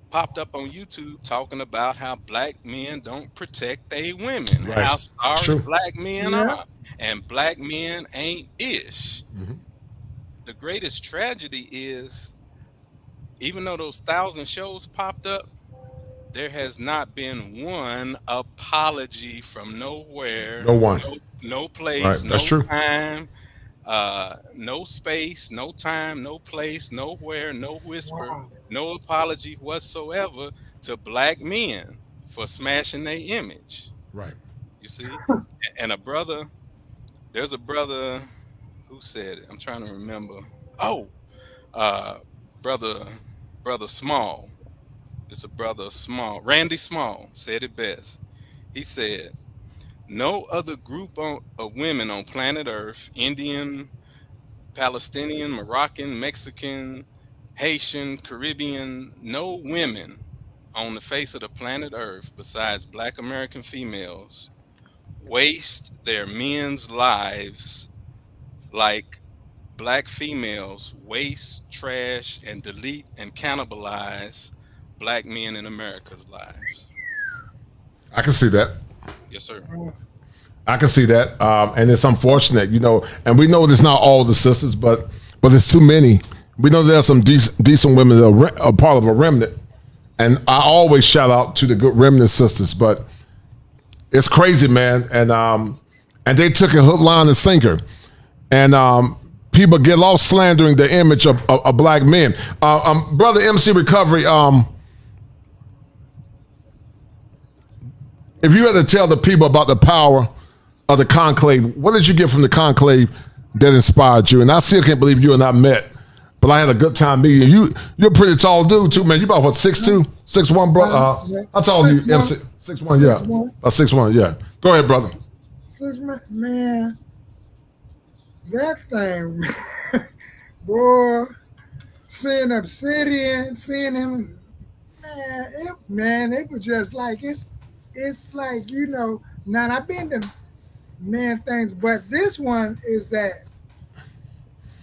popped up on YouTube talking about how black men don't protect their women, Right. how sorry True. black men are, and black men ain't ish. Mm-hmm. The greatest tragedy is, even though those 1,000 shows popped up, there has not been one apology from nowhere. No one. No place, Right, no that's true. time, no space, no time, no place, nowhere, no whisper, no apology whatsoever to black men for smashing their image. Right. You see? And there's a brother who said it. I'm trying to remember. Oh, brother Small. It's a brother Small. Randy Small said it best. He said, no other group of women on planet Earth, Indian, Palestinian, Moroccan, Mexican, Haitian, Caribbean, no women on the face of the planet Earth besides black American females waste their men's lives like black females waste, trash, and delete and cannibalize black men in America's lives. I can see that. Yes, sir. I can see that, and it's unfortunate, and we know it's not all the sisters, but it's too many. We know there's some decent women that are part of a remnant, and I always shout out to the good remnant sisters, but it's crazy, man, and they took a hook, line, and sinker, and people get lost slandering the image of black men. Brother MC Recovery, if you had to tell the people about the power of the conclave, what did you get from the conclave that inspired you? And I still can't believe you and I met, but I had a good time meeting you. You're a pretty tall dude too, man. You about what, 6'2", 6'1", bro? How tall are you, MC? 6'1", yeah. 6'1", yeah. Go ahead, brother. 6'1", man. That thing, boy. Seeing Obsidian, seeing him, it was just like it's like, now I've been to things, but this one is that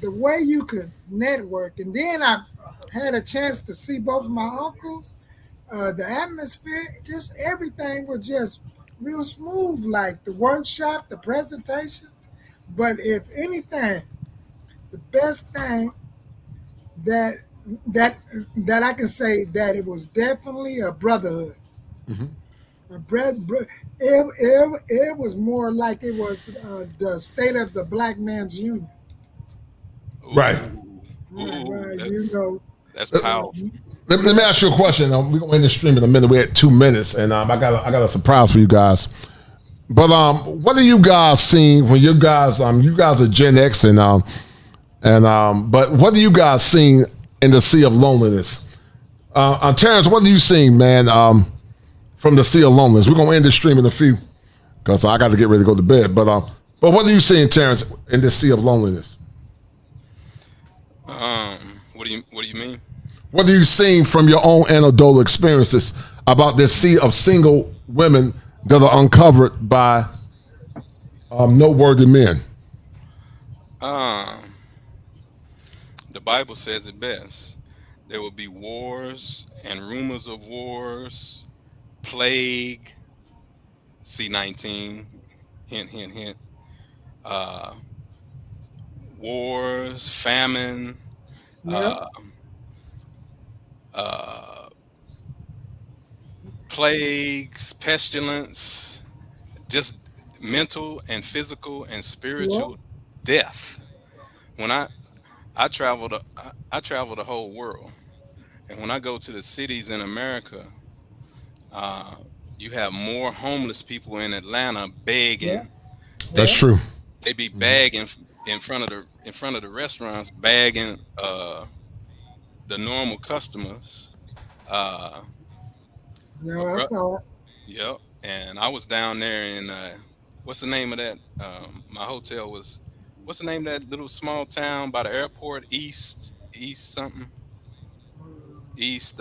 the way you could network, and then I had a chance to see both of my uncles, the atmosphere, just everything was just real smooth, like the workshop, the presentations. But if anything, the best thing that I can say that it was definitely a brotherhood. Mm-hmm. It was more like it was the state of the black man's union. Right. Right. That's powerful. Let me ask you a question. We're going to end the stream in a minute. We're at 2 minutes, and I got a surprise for you guys. But what are you guys seeing when you guys are Gen X but what are you guys seeing in the sea of loneliness? Terrence, what are you seeing, man? From the sea of loneliness. We're going to end the stream in a few because I got to get ready to go to bed. But what are you seeing, Terrence, in this sea of loneliness? What do you mean? What are you seeing from your own anecdotal experiences about this sea of single women that are uncovered by noteworthy men? The Bible says it best. There will be wars and rumors of wars, plague, C-19, hint, hint, hint, uh, wars, famine, Yep. uh, plagues, pestilence, just mental and physical and Yep. spiritual death. When I travel I travel the whole world, and when I go to the cities in America, uh, you have more homeless people in Atlanta Yep. begging. They That's be true. they be begging in front of the restaurants, begging the normal customers. Uh, a Yeah, bro- that's all. yep. And I was down there in what's the name of that? My hotel was what's the name of that little small town by the airport? East something. East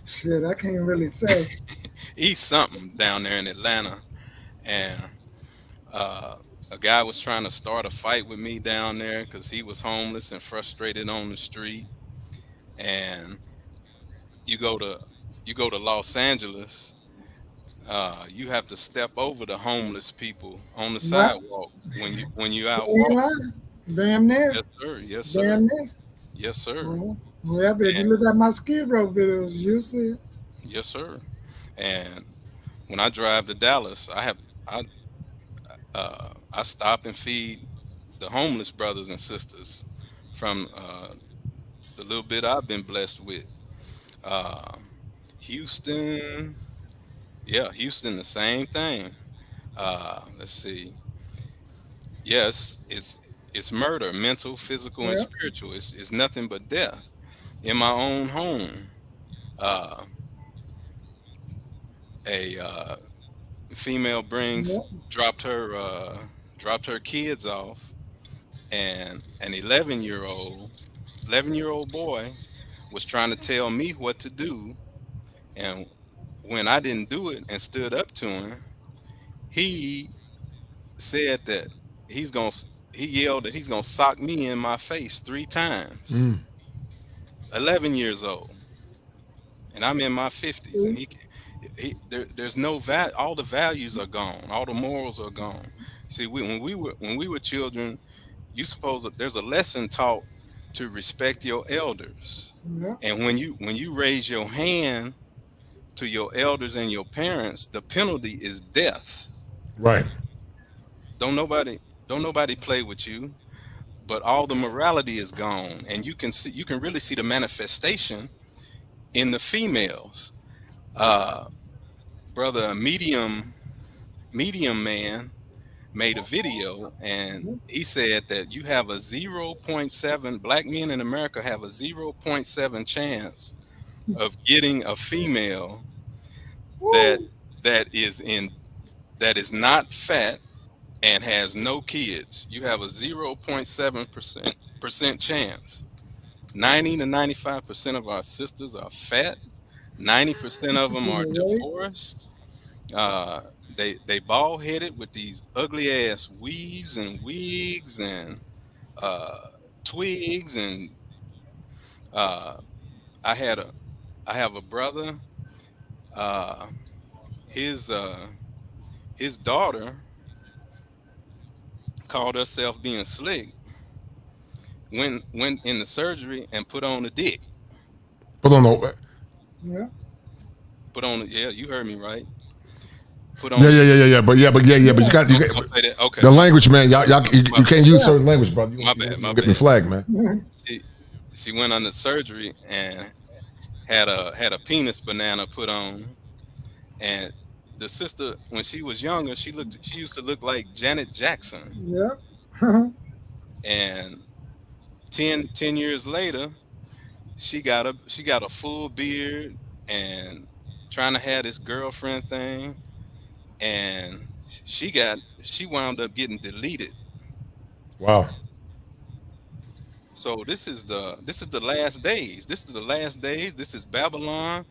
Shit, I can't really say. East something down there in Atlanta. And uh a guy was trying to start a fight with me down there because he was homeless and frustrated on the street. And you go to you go to Los Angeles, you have to step over the homeless people on the Yep. sidewalk when you out You ain't walking. lying. Damn near. Yes, sir. Yes, sir. Damn near. Yes, sir. Well, but if you And look at my Skid Row videos, you'll see it. yes, sir. And when I drive to Dallas, I I stop and feed the homeless brothers and sisters from the little bit I've been blessed with. Uh, Houston, yeah, Houston, the same thing. Let's see. Yes, it's murder, mental, physical, and Yeah. spiritual. It's nothing but death in my own home. Uh, a female brings Yep. dropped her kids off, and an 11-year old boy was trying to tell me what to do, and when I didn't do it and stood up to him, he said that he's gonna he yelled that he's gonna sock me in my face 3 times. 11 years old, and I'm in my 50s, and See? there's no all the values are gone, all the morals are gone. See, when we were children, you suppose that there's a lesson taught to respect your elders, Yep. and when you raise your hand to your elders and your parents, the penalty is death. Right. Don't nobody don't nobody play with you, but all the morality is gone, and you can really see the manifestation in the females. Uh, brother, a medium man made a video, and he said that you have a 0.7 black men in America have a 0.7 chance of getting a female that Woo. that is in that is not fat and has no kids. You have a 0.7% chance. 90 to 95% of our sisters are fat. 90% of them are Wait. divorced. Uh, they bald headed with these ugly ass weaves and wigs and uh, twigs. And uh, I had a I have a brother. Uh, his his daughter called herself being slick. Went in the surgery and put on a dick. But on the Yeah. Put on yeah, you heard me right. Put yeah, on yeah, yeah, yeah, yeah. But you got don't say that. Okay, the my language, man. You bad. can't use Yeah. certain language, brother. My bad, my Get me bad. flagged, man. She, she went under surgery and had a penis banana put on, and the sister when she was younger, she used to look like Janet Jackson, Yep. and ten years later, she got a full beard and trying to have this girlfriend thing, and she wound up getting deleted. Wow. So this is the last days. This is the last days. This is Babylon.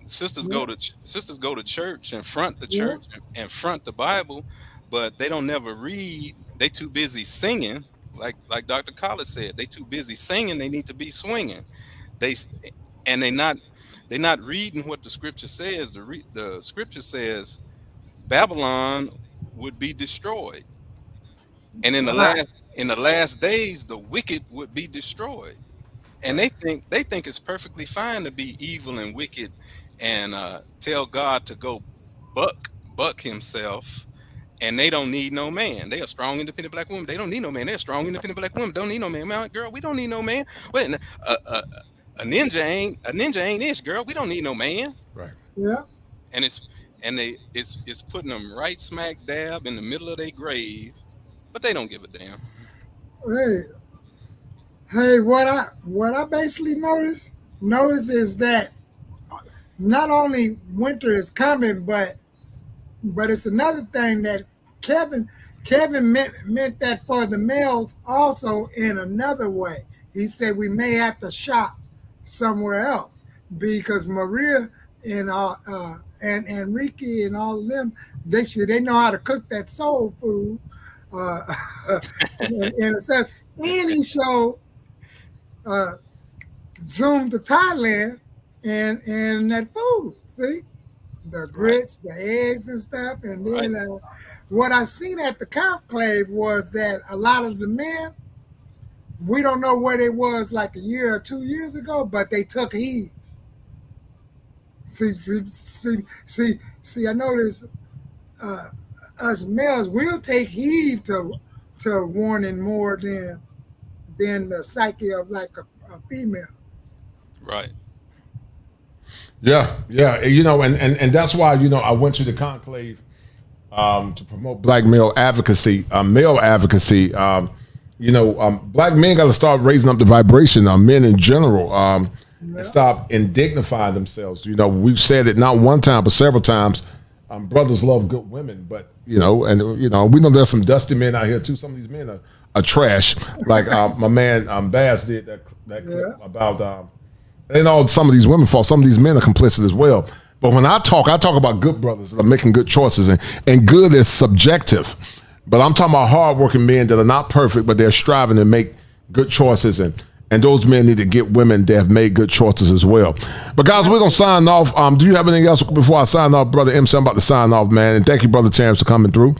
Sisters Yeah. sisters go to church and front the Yeah. church and front the Bible, but they don't never read. They too busy singing, like Dr. Collins said. They too busy singing. They need to be swinging. They and they're not reading what the scripture says. The scripture says Babylon would be destroyed, and Right. in the last days the wicked would be destroyed. And they think it's perfectly fine to be evil and wicked and tell God to go buck himself, and they don't need no man. They are strong, independent black women. They don't need no man. They're strong, independent black women. Don't need no man. Man, girl, we don't need no man. Wait, a ninja ain't this, girl. We don't need no man. Right. Yeah. And it's putting them right smack dab in the middle of their grave, but they don't give a damn. Hey, what I basically noticed is that not only winter is coming, but it's another thing that Kevin meant that for the males also in another way. He said we may have to shop somewhere else because Maria and and Ricky and all of them, they know how to cook that soul food in a sense. And he showed Zoom to Thailand and that food. See, the grits, the eggs and stuff. And then what I seen at the conclave was that a lot of the men, we don't know where they was like a year or 2 years ago, but they took heed. See, I notice us males, we'll take heed to warning more than the psyche of like a female. Right. Yeah. And that's why, I went to the conclave to promote black male advocacy. Black men got to start raising up the vibration. Men in general, and stop indignifying themselves. We've said it not one time but several times. Brothers love good women, but we know there's some dusty men out here too. Some of these men are trash. Like my man Bass did that clip about. And all some of these women fault. Some of these men are complicit as well. But when I talk about good brothers that are making good choices, and good is subjective. But I'm talking about hardworking men that are not perfect, but they're striving to make good choices, and those men need to get women that have made good choices as well. But guys, we're gonna sign off. Do you have anything else before I sign off, Brother MC? I'm about to sign off, man. And thank you, Brother Terrence, for coming through.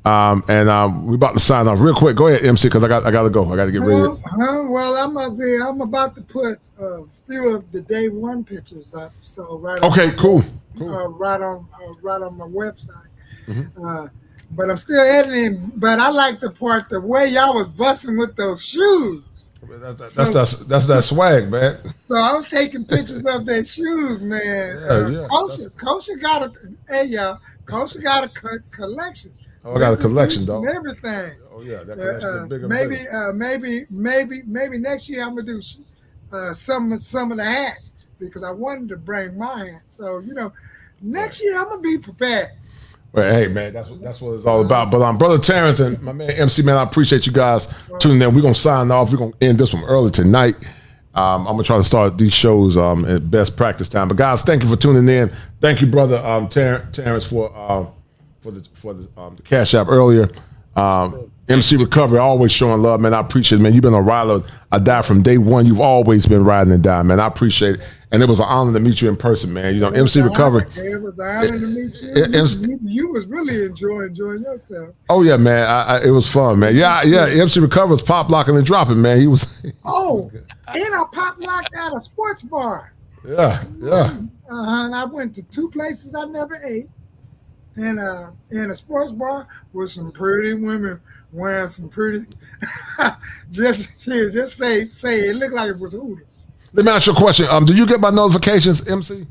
We're about to sign off real quick. Go ahead, MC, because I gotta go. I gotta get ready. Well, I'm about to put a few of the day one pictures up. So Cool. Right on my website. Mm-hmm. But I'm still editing. But I like the part the way y'all was busting with those shoes. That's that swag, man. So I was taking pictures of their shoes, man. Kosher got Kosher got a collection. Oh, I got a collection, though. Everything. Oh yeah, that collection is bigger. Maybe next year I'm gonna do some of the hats because I wanted to bring my hat. So next year I'm gonna be prepared. Well, hey man, that's what it's all about. But Brother Terrence and my man MC, man, I appreciate you guys tuning in. We're gonna sign off. We're gonna end this one early tonight. I'm gonna try to start these shows at best practice time. But guys, thank you for tuning in. Thank you, Brother Terrence, for the Cash App earlier. MC Recovery, always showing love, man. I appreciate it, man. You've been a rider. I die from day one. You've always been riding and dying, man. I appreciate it. And it was an honor to meet you in person, man. MC Recovery. It was an honor to meet you. You was really enjoying yourself. Oh, yeah, man. It was fun, man. Yeah. MC Recovery was pop locking and dropping, man. He was. Oh, and I pop locked at a sports bar. Yeah. And I went to 2 places I never ate. And in a sports bar with some pretty women wearing some pretty just say it looked like it was Hooters. Let me ask you a question. Do you get my notifications, MC?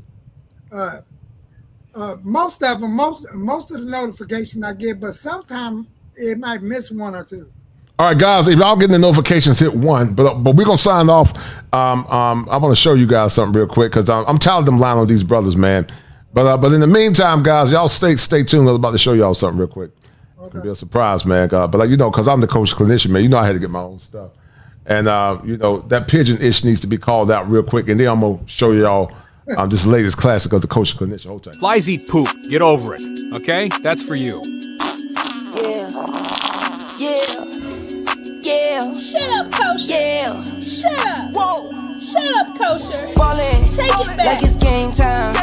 Most of them, most of the notifications I get, but sometimes it might miss 1 or 2. All right, guys, if y'all getting the notifications, hit 1. But we're gonna sign off. I'm gonna show you guys something real quick because I'm tired of them lying on these brothers, man. But in the meantime, guys, y'all stay tuned. I was about to show y'all something real quick. It's gonna be a surprise, man. But because I'm the Kosher Clinician, man, I had to get my own stuff. And, that pigeon ish needs to be called out real quick. And then I'm going to show y'all this latest classic of the Kosher Clinician. Hold tight. Flies eat poop. Get over it. Okay? That's for you. Yeah. Shut up, Kosher. Yeah. Shut up. Whoa. Shut up, Kosher. Ballin'. Take it back. Like it's game time.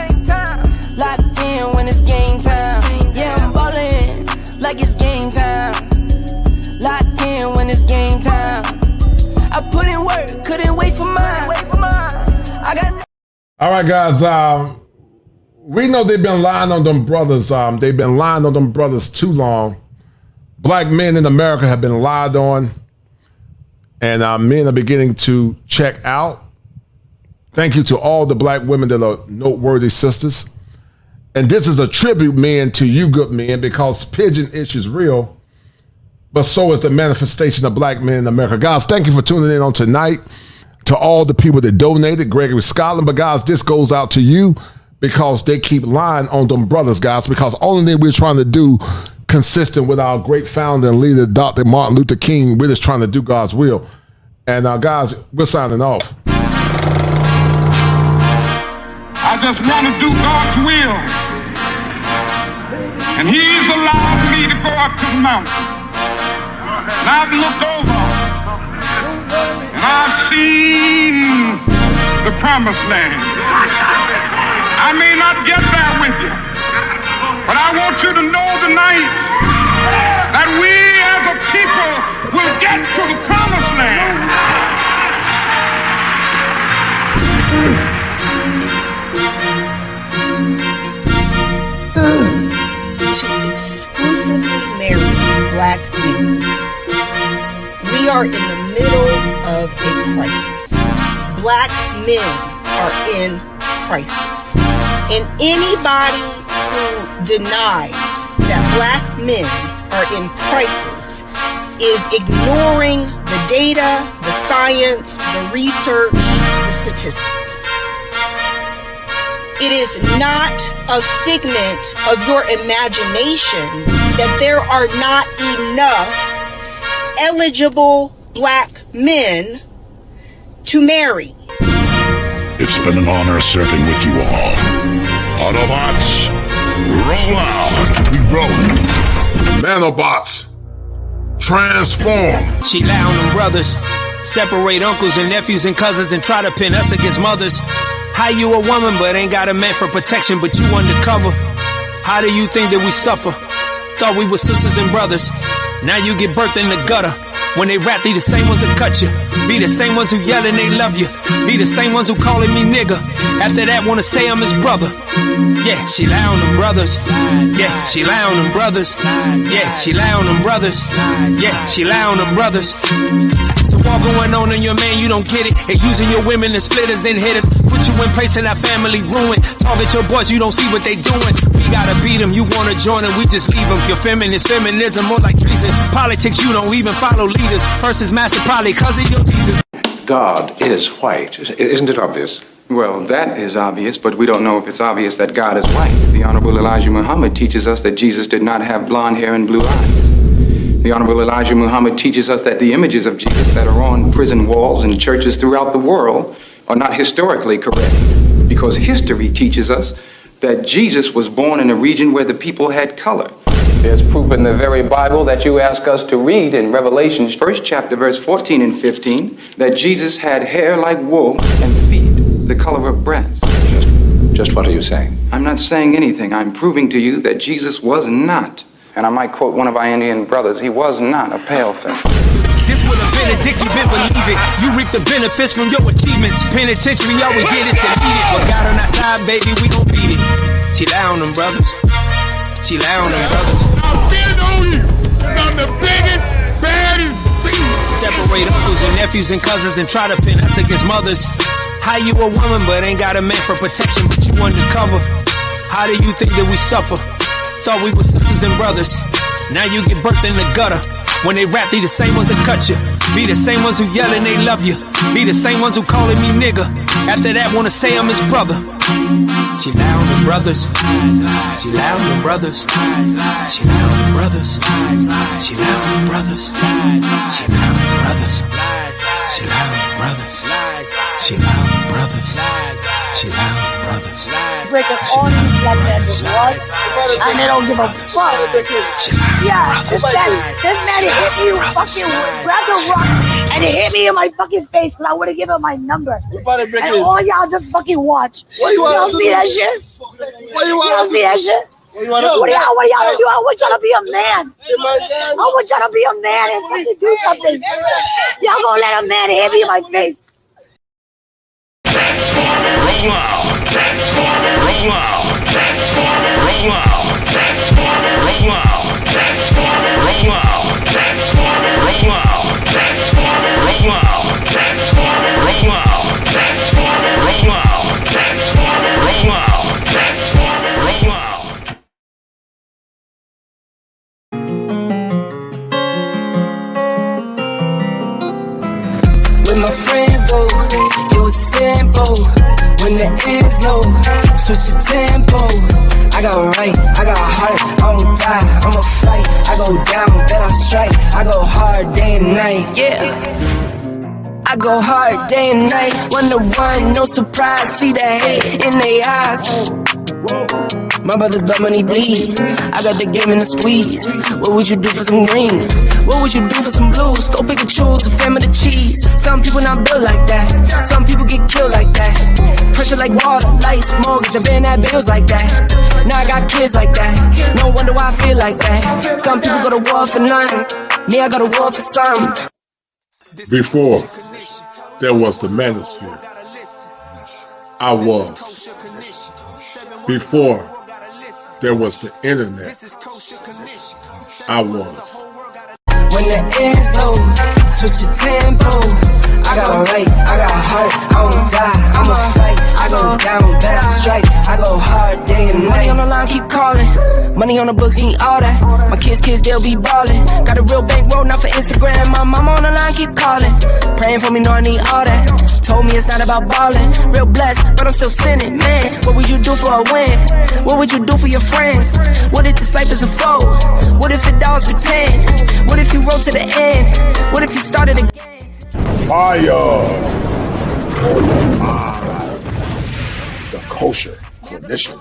Locked in when it's game time. Yeah, I'm ballin'. Like it's game time. Locked in when it's game time. I put in work, couldn't wait for mine. I got. All right, guys. We know they've been lying on them brothers. They've been lying on them brothers too long. Black men in America have been lied on. And men are beginning to check out. Thank you to all the black women that are noteworthy sisters. And this is a tribute, men, to you good men, because pigeon ish is real, but so is the manifestation of black men in America. Guys, thank you for tuning in on tonight. To all the people that donated, Gregory Scotland. But guys, this goes out to you because they keep lying on them brothers, guys, because only thing we're trying to do, consistent with our great founder and leader, Dr. Martin Luther King, we're just trying to do God's will. And guys, we're signing off. I just want to do God's will. And He's allowed me to go up to the mountain. And I've looked over and I've seen the promised land. I may not get there with you, but I want you to know tonight that we as a people will get to the promised land. To exclusively marry black men. We are in the middle of a crisis. Black men are in crisis. And anybody who denies that black men are in crisis is ignoring the data, the science, the research, the statistics. It is not a figment of your imagination that there are not enough eligible black men to marry. It's been an honor serving with you all. Autobots, roll out. We roll. Nanobots, transform. She lie on them brothers, separate uncles and nephews and cousins and try to pin us against mothers. How you a woman but ain't got a man for protection, but you undercover? How do you think that we suffer? Thought we were sisters and brothers. Now you get birthed in the gutter. When they rap, they the same ones that cut you. Be the same ones who yelling they love you. Be the same ones who calling me nigga. After that wanna say I'm his brother. Yeah, she lie on them brothers. Yeah, she lie on them brothers. Yeah, she lie on them brothers. Yeah, she lie on them brothers. So all going on in your man, you don't get it. And using your women as splitters, then hitters. Put you in place and our family ruined. Target your boys, you don't see what they doing. We gotta beat them, you wanna join them, we just leave them. Your feminist feminism, more like treason. Politics, you don't even follow leaders. First is master, probably cause of your Jesus. God is white. Isn't it obvious? Well, that is obvious, but we don't know if it's obvious that God is white. The Honorable Elijah Muhammad teaches us that Jesus did not have blonde hair and blue eyes. The Honorable Elijah Muhammad teaches us that the images of Jesus that are on prison walls and churches throughout the world are not historically correct, because history teaches us that Jesus was born in a region where the people had color. There's proof in the very Bible that you ask us to read in Revelation, 1st chapter, verse 14 and 15, that Jesus had hair like wool and feet the color of brass. Just what are you saying? I'm not saying anything. I'm proving to you that Jesus was not, and I might quote one of our Indian brothers, he was not a pale face. This would have been a dick, you been believe it. You reap the benefits from your achievements. Penitentiary, all we get is to eat it. But God on our side, baby, we gon' beat it. She lie on them brothers. She lie on them brothers. I've been on you. I'm the biggest, baddest. Separate uncles and nephews and cousins and try to pin us against mothers. How you a woman but ain't got a man for protection, but you undercover? How do you think that we suffer? Thought we were sisters and brothers. Now you get birthed in the gutter. When they rap, they the same ones that cut you. Be the same ones who yelling they love you. Be the same ones who calling me nigga. After that wanna say I'm his brother. She lie on them brothers. She lie on them brothers. She lie on them brothers. She lie on them brothers. She lie on them brothers. She Chill out, brothers. Break up all these black men with drugs, and they don't give a fuck. Yeah, this man hit me with fucking grabbed a rock and it hit me in my fucking face because I would have given him my number. And all y'all just fucking watch. Y'all see that shit? Y'all see that shit? What y'all do? I want y'all to be a man. I want y'all to be a man and fucking do something. Y'all gonna let a man hit me in my face. Roll out. Transformer. Roll out. Transformer. Roll out. Transformer. Roll out. Transformer. Roll out. Transformer. Roll out. Transformer. Roll out. Transformer. Roll out. Transformer. Roll out. Transformer. Roll out. Transformer. Roll out. When my friends go, it was simple. When the ends low, switch the tempo. I got right, I got heart, I won't die, I'ma fight. I go down, then I strike. I go hard day and night, yeah. I go hard day and night. 1 to 1, no surprise. See the hate in their eyes. My brothers blood money bleed. I got the game in the squeeze. What would you do for some green? What would you do for some blues? Go pick and choose, the fam of the cheese. Some people not built like that. Some people get killed like that. Pressure like water, lights, mortgage. I've been at bills like that. Now I got kids like that. No wonder why I feel like that. Some people go to war for nothing. Me, I go to war for something. Before there was the manosphere, I was. Before there was the internet, I was. When the ends low, switch the tempo. I got right, I got heart, I won't die, I'ma fight. I go down, bet I strike. I go hard day and night. Money on the line, keep calling. Money on the books, need all that. My kids, they'll be ballin'. Got a real bankroll, not for Instagram. My mama on the line, keep calling. Praying for me, know I need all that. Told me it's not about ballin'. Real blessed, but I'm still sinning, man. What would you do for a win? What would you do for your friends? What if this life is a foe? What if it always pretend? What if you rode to the end? What if you started again? Fire! The Kosher Clinician.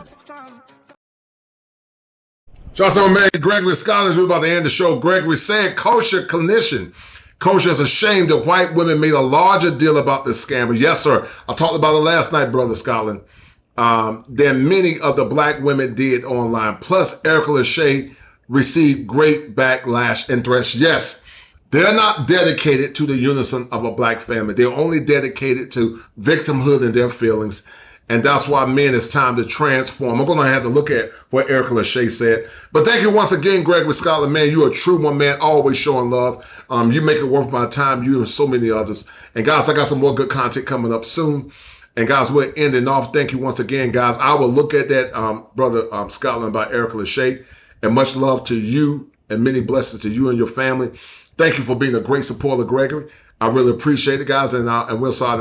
Shout out to my man Gregory Scholars. We're about to end the show. Gregory said, Kosher Clinician. Kosher is ashamed that white women made a larger deal about this scandal. Yes, sir. I talked about it last night, Brother Scotland. Than many of the black women did online. Plus, Erica Lachey received great backlash and threats. Yes, they're not dedicated to the unison of a black family. They're only dedicated to victimhood and their feelings. And that's why, men, it's time to transform. I'm going to have to look at what Erica Lachey said. But thank you once again, Gregory Scotland. Man, you're a true one, man, always showing love. You make it worth my time, you and so many others. And, guys, I got some more good content coming up soon. And, guys, we're ending off. Thank you once again, guys. I will look at that, Brother Scotland by Erica Lachey. And much love to you and many blessings to you and your family. Thank you for being a great supporter, Gregory. I really appreciate it, guys. And we'll start.